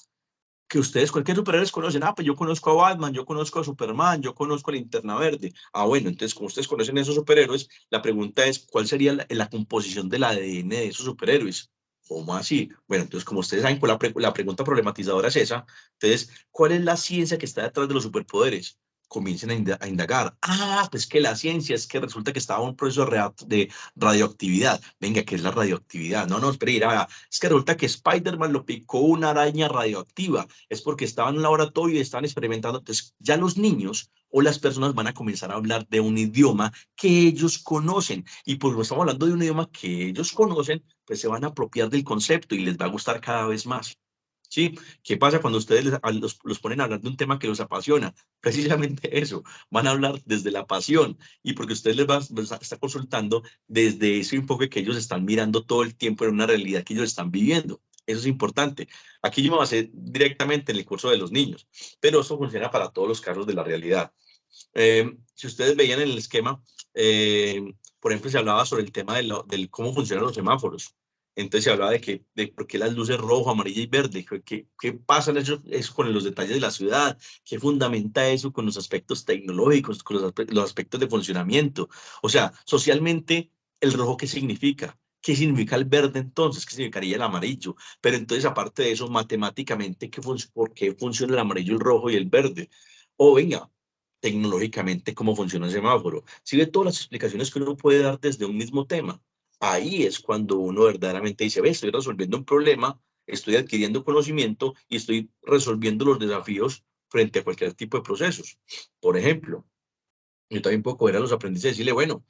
que ustedes, cualquier superhéroes conocen. Pues yo conozco a Batman, yo conozco a Superman, yo conozco a Linterna Verde. Bueno, entonces, como ustedes conocen a esos superhéroes, la pregunta es, ¿cuál sería la composición del ADN de esos superhéroes? ¿Cómo así? Bueno, entonces, como ustedes saben, la pregunta problematizadora es esa. Entonces, ¿cuál es la ciencia que está detrás de los superpoderes? comiencen a indagar. Ah, pues que la ciencia es que resulta que estaba en un proceso de radioactividad. Venga, ¿qué es la radioactividad? No, espere, es que resulta que Spider-Man lo picó una araña radioactiva. Es porque estaba en un laboratorio y estaban experimentando. Entonces, ya los niños o las personas van a comenzar a hablar de un idioma que ellos conocen. Y pues estamos hablando de un idioma que ellos conocen, pues se van a apropiar del concepto y les va a gustar cada vez más. ¿Sí? ¿Qué pasa cuando ustedes los ponen a hablar de un tema que los apasiona? Precisamente eso, van a hablar desde la pasión y porque ustedes les está consultando desde ese enfoque que ellos están mirando todo el tiempo en una realidad que ellos están viviendo. Eso es importante. Aquí yo me basé directamente en el curso de los niños, pero eso funciona para todos los casos de la realidad. Si ustedes veían en el esquema, por ejemplo, se hablaba sobre el tema del cómo funcionan los semáforos. Entonces se hablaba de por qué las luces rojo, amarilla y verde, qué pasa eso con los detalles de la ciudad, qué fundamenta eso con los aspectos tecnológicos, con los aspectos de funcionamiento. O sea, socialmente, ¿el rojo qué significa? ¿Qué significa el verde entonces? ¿Qué significaría el amarillo? Pero entonces, aparte de eso, matemáticamente, ¿por qué funciona el amarillo, el rojo y el verde? O venga, tecnológicamente, cómo funciona el semáforo. Si ve todas las explicaciones que uno puede dar desde un mismo tema, ahí es cuando uno verdaderamente dice, ve, estoy resolviendo un problema, estoy adquiriendo conocimiento y estoy resolviendo los desafíos frente a cualquier tipo de procesos. Por ejemplo, yo también puedo coger a los aprendices y decirle, bueno,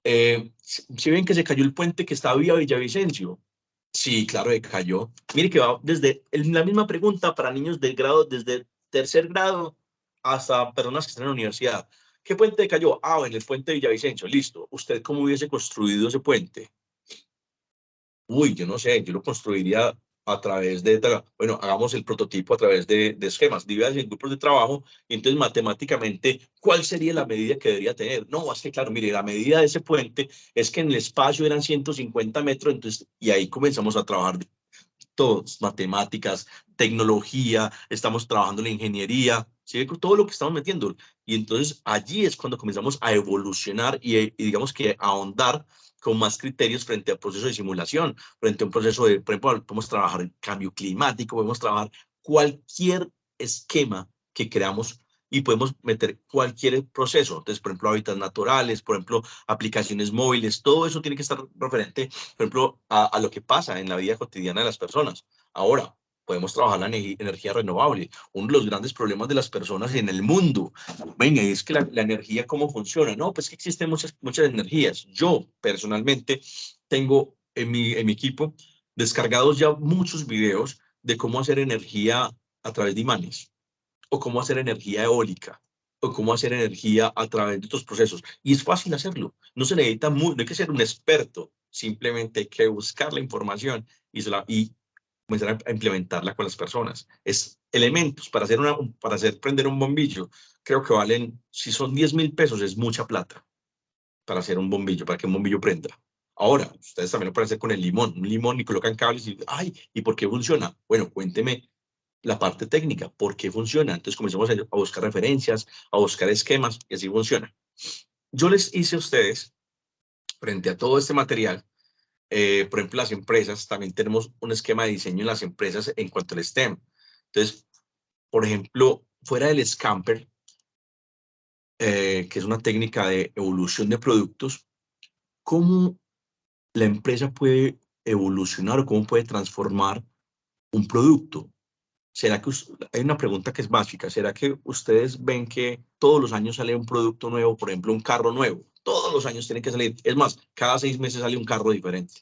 si ven que se cayó el puente que estaba vía Villavicencio. Sí, claro que cayó. Mire que va desde la misma pregunta para niños del grado, desde tercer grado hasta personas que están en la universidad. ¿Qué puente cayó? Ah, en el puente de Villavicencio. Listo. ¿Usted cómo hubiese construido ese puente? Uy, yo no sé, yo lo construiría a través bueno, hagamos el prototipo a través de esquemas, dividas en grupos de trabajo, y entonces matemáticamente, ¿cuál sería la medida que debería tener? No, es que claro, mire, la medida de ese puente es que en el espacio eran 150 metros, entonces, y ahí comenzamos a trabajar todos, matemáticas, tecnología, estamos trabajando en la ingeniería, ¿sí? Todo lo que estamos metiendo. Y entonces allí es cuando comenzamos a evolucionar y digamos que a ahondar con más criterios frente al proceso de simulación, frente a un proceso de, por ejemplo, podemos trabajar en cambio climático, podemos trabajar cualquier esquema que creamos y podemos meter cualquier proceso. Entonces, por ejemplo, hábitats naturales, por ejemplo, aplicaciones móviles, todo eso tiene que estar referente, por ejemplo, a lo que pasa en la vida cotidiana de las personas. Ahora, podemos trabajar la energía renovable. Uno de los grandes problemas de las personas en el mundo, venga, es que la energía, ¿cómo funciona? No, pues que existen muchas energías. Yo, personalmente, tengo en mi equipo descargados ya muchos videos de cómo hacer energía a través de imanes, o cómo hacer energía eólica, o cómo hacer energía a través de estos procesos. Y es fácil hacerlo. No se necesita no hay que ser un experto, simplemente hay que buscar la información y comenzar a implementarla con las personas. Es elementos para hacer prender un bombillo. Creo que valen, si son 10.000 pesos, es mucha plata para hacer un bombillo, para que un bombillo prenda. Ahora, ustedes también lo pueden hacer con el limón, un limón y colocan cables y, ay, ¿y por qué funciona? Bueno, cuénteme la parte técnica, ¿por qué funciona? Entonces comencemos a buscar referencias, a buscar esquemas y así funciona. Yo les hice a ustedes, frente a todo este material, por ejemplo, las empresas, también tenemos un esquema de diseño en las empresas en cuanto al STEM. Entonces, por ejemplo, fuera del Scamper, que es una técnica de evolución de productos, ¿cómo la empresa puede evolucionar o cómo puede transformar un producto? ¿Será que hay una pregunta que es básica? ¿Será que ustedes ven que todos los años sale un producto nuevo, por ejemplo, un carro nuevo? Todos los años tiene que salir. Es más, cada 6 meses sale un carro diferente.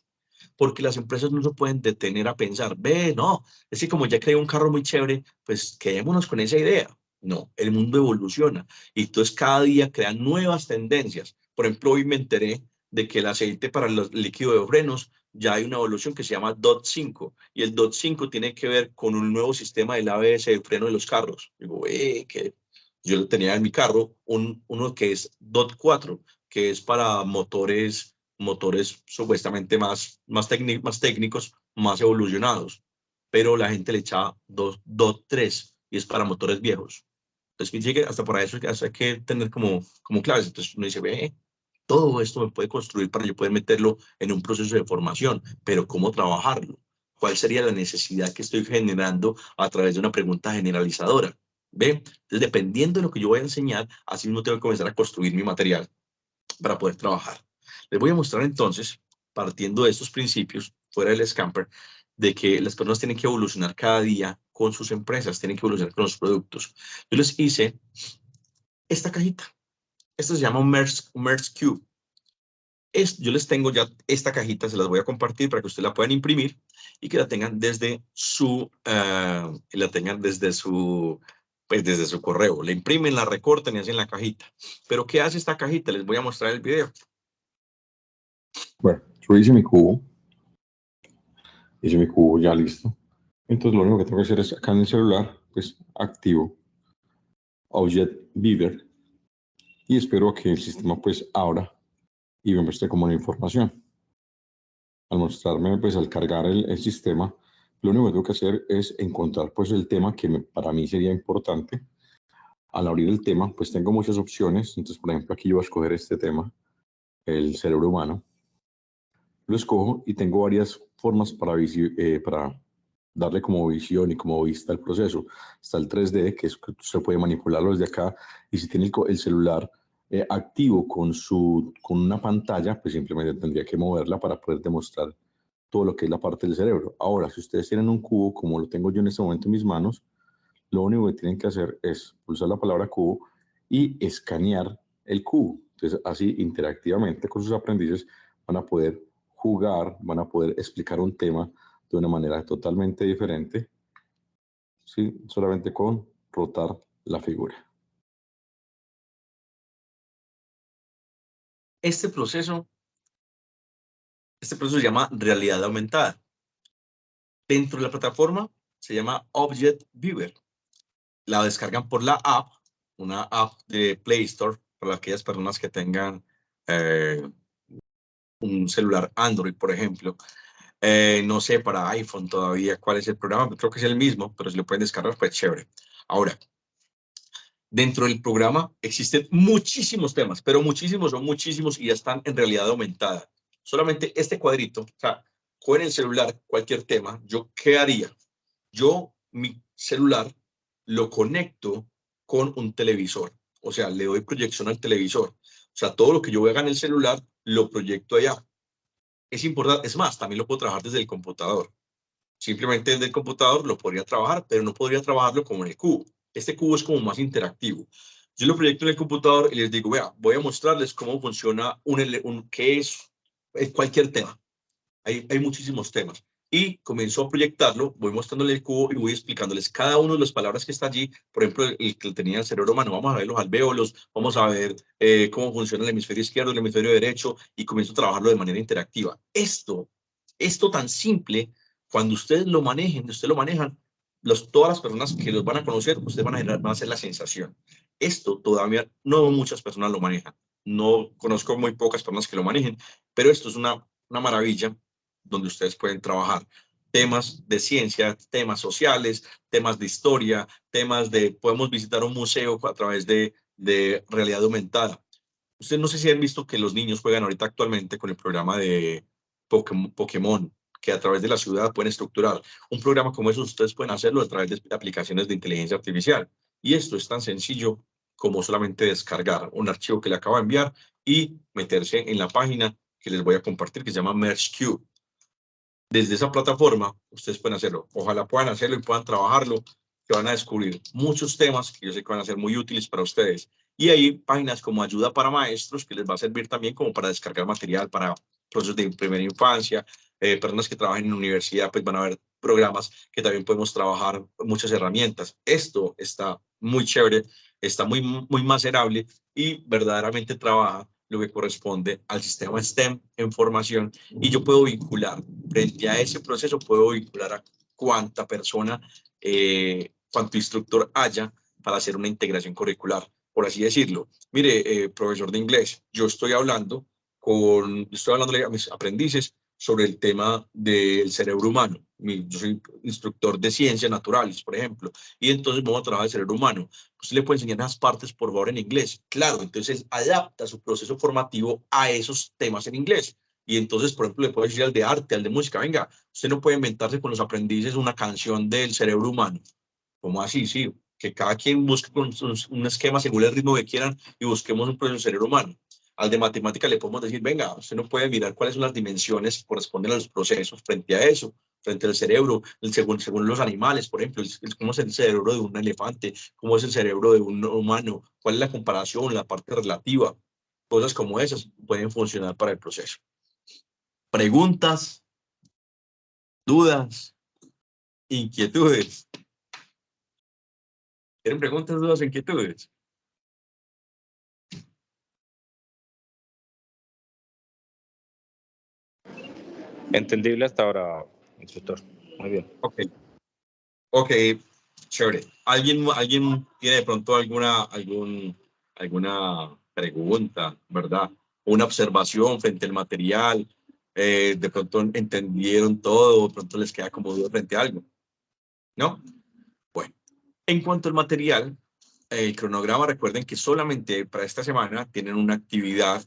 Porque las empresas no se pueden detener a pensar, ve, no, es que como ya creé un carro muy chévere, pues quedémonos con esa idea. No, el mundo evoluciona y entonces cada día crean nuevas tendencias. Por ejemplo, hoy me enteré de que el aceite para el líquido de frenos ya hay una evolución que se llama DOT5 y el DOT5 tiene que ver con un nuevo sistema del ABS de freno de los carros. Digo, que yo tenía en mi carro uno que es DOT4, que es para motores supuestamente más técnicos, más evolucionados, pero la gente le echaba 2.3 y es para motores viejos. Entonces, llegue hasta para eso hay que tener como claves. Entonces, uno dice, ve, todo esto me puede construir para yo poder meterlo en un proceso de formación, pero ¿cómo trabajarlo? ¿Cuál sería la necesidad que estoy generando a través de una pregunta generalizadora? ¿Ve? Entonces, dependiendo de lo que yo voy a enseñar, así mismo tengo que comenzar a construir mi material para poder trabajar. Les voy a mostrar entonces, partiendo de estos principios, fuera del Scamper, de que las personas tienen que evolucionar cada día con sus empresas, tienen que evolucionar con los productos. Yo les hice esta cajita. Esto se llama un Merge Cube. Yo les tengo ya esta cajita, se las voy a compartir para que ustedes la puedan imprimir y que la tengan desde su, pues desde su correo. La imprimen, la recortan y hacen la cajita. Pero ¿qué hace esta cajita? Les voy a mostrar el video. Bueno, yo hice mi cubo ya listo. Entonces lo único que tengo que hacer es acá en el celular, pues activo Object Beaver y espero a que el sistema pues abra y me muestre como la información. Al mostrarme, pues al cargar el sistema, lo único que tengo que hacer es encontrar pues el tema que para mí sería importante. Al abrir el tema, pues tengo muchas opciones. Entonces, por ejemplo, aquí yo voy a escoger este tema, el cerebro humano. Lo escojo y tengo varias formas para darle como visión y como vista al proceso. Está el 3D, que es que se puede manipularlo desde acá, y si tiene el celular activo con una pantalla, pues simplemente tendría que moverla para poder demostrar todo lo que es la parte del cerebro. Ahora, si ustedes tienen un cubo, como lo tengo yo en este momento en mis manos, lo único que tienen que hacer es pulsar la palabra cubo y escanear el cubo. Entonces, así interactivamente con sus aprendices van a poder jugar, van a poder explicar un tema de una manera totalmente diferente, ¿sí? Solamente con rotar la figura. Este proceso se llama realidad aumentada. Dentro de la plataforma se llama Object Beaver. La descargan por la app, una app de Play Store para aquellas personas que tengan un celular Android, por ejemplo. No sé, para iPhone todavía cuál es el programa, creo que es el mismo, pero si lo pueden descargar, pues chévere. Ahora, dentro del programa existen muchísimos temas, pero muchísimos, son muchísimos y ya están en realidad aumentada. Solamente este cuadrito, o sea, con el celular, cualquier tema, ¿yo qué haría? Yo, mi celular, lo conecto con un televisor. O sea, le doy proyección al televisor. O sea, todo lo que yo haga en el celular, lo proyecto allá. Es importante, es más, también lo puedo trabajar desde el computador. Simplemente desde el computador lo podría trabajar, pero no podría trabajarlo como en el cubo. Este cubo es como más interactivo. Yo lo proyecto en el computador y les digo, vea, voy a mostrarles cómo funciona qué es cualquier tema. Hay muchísimos temas. Y comienzo a proyectarlo, voy mostrándole el cubo y voy explicándoles cada una de las palabras que está allí. Por ejemplo, el que tenía el cerebro humano, vamos a ver los alvéolos, vamos a ver cómo funciona el hemisferio izquierdo, el hemisferio derecho, y comienzo a trabajarlo de manera interactiva. Esto tan simple, cuando ustedes lo manejan, todas las personas que los van a conocer, ustedes van a hacer la sensación. Esto todavía no muchas personas lo manejan. No conozco muy pocas personas que lo manejen, pero esto es una maravilla donde ustedes pueden trabajar temas de ciencia, temas sociales, temas de historia, podemos visitar un museo a través de realidad aumentada. Ustedes no sé si han visto que los niños juegan ahorita actualmente con el programa de Pokémon, que a través de la ciudad pueden estructurar. Un programa como eso ustedes pueden hacerlo a través de aplicaciones de inteligencia artificial. Y esto es tan sencillo como solamente descargar un archivo que le acabo de enviar y meterse en la página que les voy a compartir, que se llama Merge Cube. Desde esa plataforma, ustedes pueden hacerlo. Ojalá puedan hacerlo y puedan trabajarlo, que van a descubrir muchos temas que yo sé que van a ser muy útiles para ustedes. Y hay páginas como Ayuda para Maestros, que les va a servir también como para descargar material para procesos de primera infancia. Personas que trabajan en universidad, pues van a ver programas que también podemos trabajar, muchas herramientas. Esto está muy chévere, está muy macerable y verdaderamente trabaja lo que corresponde al sistema STEM en formación, y yo puedo vincular, frente a ese proceso, puedo vincular a cuánta persona, cuánto instructor haya para hacer una integración curricular, por así decirlo. Mire, profesor de inglés, yo estoy hablando a mis aprendices sobre el tema del cerebro humano. Yo soy instructor de ciencias naturales, por ejemplo, y entonces vamos a trabajar el cerebro humano. Usted le puede enseñar esas partes, por favor, en inglés. Claro, entonces él adapta su proceso formativo a esos temas en inglés. Y entonces, por ejemplo, le puede decir al de arte, al de música, venga, usted no puede inventarse con los aprendices una canción del cerebro humano. ¿Cómo así? Sí, que cada quien busque un esquema según el ritmo que quieran y busquemos un proceso cerebro humano. Al de matemática le podemos decir, venga, usted no puede mirar cuáles son las dimensiones que corresponden a los procesos frente a eso, frente al cerebro, según los animales, por ejemplo, cómo es el cerebro de un elefante, cómo es el cerebro de un humano, cuál es la comparación, la parte relativa, cosas como esas pueden funcionar para el proceso. Preguntas, dudas, inquietudes. ¿Tienen preguntas, dudas, inquietudes? Entendible hasta ahora, instructor. Muy bien. Ok, chévere. ¿Alguien tiene de pronto alguna pregunta, verdad? Una observación frente al material. De pronto entendieron todo, de pronto les queda como duda frente a algo. ¿No? Bueno, en cuanto al material, el cronograma, recuerden que solamente para esta semana tienen una actividad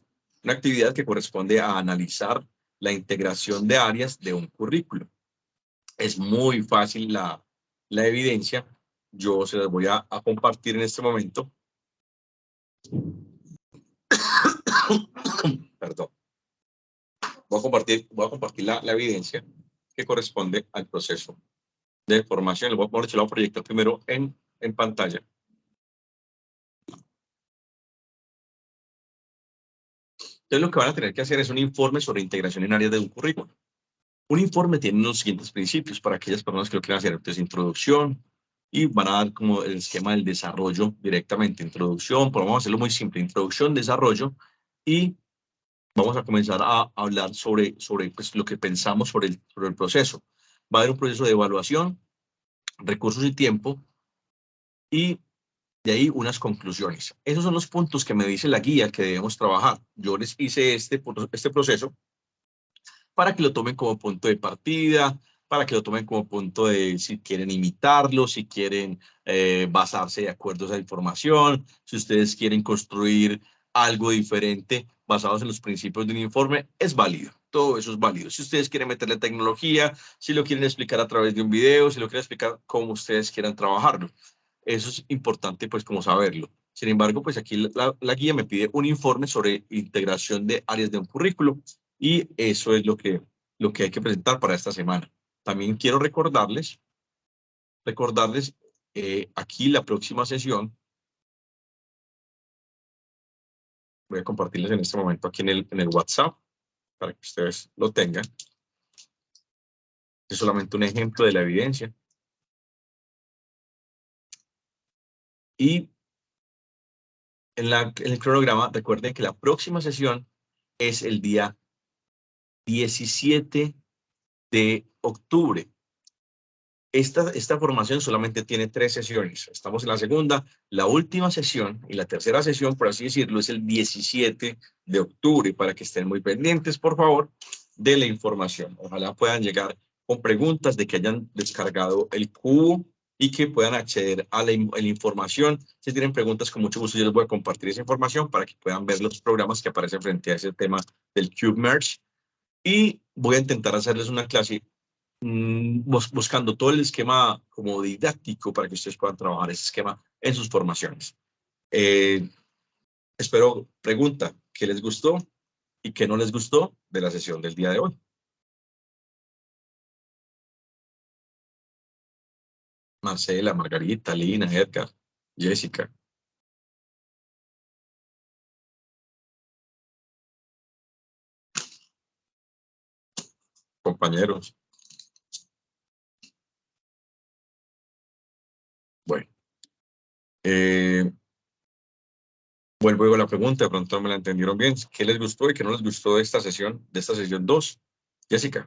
que corresponde a analizar la integración de áreas de un currículo. Es muy fácil la evidencia. Yo se las voy a compartir en este momento. Perdón. Voy a compartir la evidencia que corresponde al proceso de formación. Lo voy a proyectar primero en pantalla. Entonces, lo que van a tener que hacer es un informe sobre integración en áreas de un currículo. Un informe tiene los siguientes principios para aquellas personas que lo quieran hacer. Entonces, introducción, y van a dar como el esquema del desarrollo directamente. Introducción, pero vamos a hacerlo muy simple. Introducción, desarrollo, y vamos a comenzar a hablar sobre pues, lo que pensamos sobre el proceso. Va a haber un proceso de evaluación, recursos y tiempo, y de ahí unas conclusiones. Esos son los puntos que me dice la guía que debemos trabajar. Yo les hice este proceso para que lo tomen como punto de partida, para que lo tomen como punto de si quieren imitarlo, si quieren basarse de acuerdo a esa información, si ustedes quieren construir algo diferente basados en los principios de un informe, es válido. Todo eso es válido. Si ustedes quieren meterle tecnología, si lo quieren explicar a través de un video, si lo quieren explicar como ustedes quieran trabajarlo. Eso es importante, pues, como saberlo. Sin embargo, pues aquí la guía me pide un informe sobre integración de áreas de un currículo y eso es lo que hay que presentar para esta semana. También quiero recordarles aquí la próxima sesión. Voy a compartirles en este momento aquí en el WhatsApp para que ustedes lo tengan. Es solamente un ejemplo de la evidencia. Y en el cronograma, recuerden que la próxima sesión es el día 17 de octubre. Esta formación solamente tiene 3 sesiones. Estamos en la segunda. La última sesión y la tercera sesión, por así decirlo, es el 17 de octubre, para que estén muy pendientes, por favor, de la información. Ojalá puedan llegar con preguntas, de que hayan descargado el cubo y que puedan acceder a la información. Si tienen preguntas, con mucho gusto yo les voy a compartir esa información para que puedan ver los programas que aparecen frente a ese tema del Cube Merge. Y voy a intentar hacerles una clase buscando todo el esquema como didáctico para que ustedes puedan trabajar ese esquema en sus formaciones. Espero pregunta, ¿qué les gustó y qué no les gustó de la sesión del día de hoy? Marcela, Margarita, Lina, Edgar, Jessica. Compañeros. Bueno. Vuelvo a la pregunta, de pronto me la entendieron bien. ¿Qué les gustó y qué no les gustó de esta sesión 2? Jessica.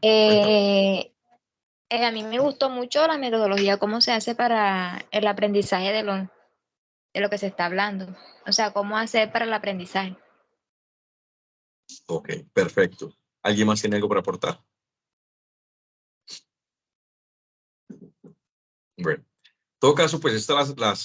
A mí me gustó mucho la metodología, cómo se hace para el aprendizaje de lo que se está hablando. O sea, cómo hacer para el aprendizaje. Ok, perfecto. ¿Alguien más tiene algo para aportar? Bueno, en todo caso, pues esta es la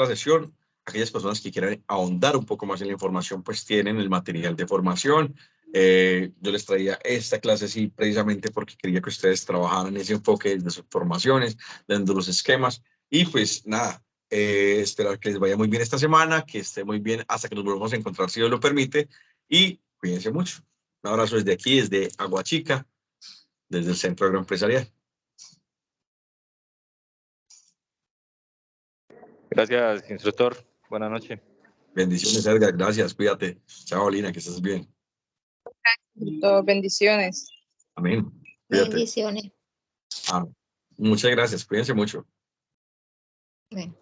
sesión. Aquellas personas que quieran ahondar un poco más en la información, pues tienen el material de formación. Yo les traía esta clase así precisamente porque quería que ustedes trabajaran ese enfoque de sus formaciones, dando los esquemas. Y pues nada, Esperar que les vaya muy bien esta semana, que esté muy bien hasta que nos volvamos a encontrar, si Dios lo permite, y cuídense mucho. Un abrazo desde aquí, desde Aguachica, desde el Centro Agroempresarial. Gracias, instructor. Buenas noches. Bendiciones, Edgar. Gracias. Cuídate. Chao, Lina, que estés bien. Bendiciones. Amén. Cuídate. Bendiciones. Muchas gracias. Cuídense mucho. Bueno.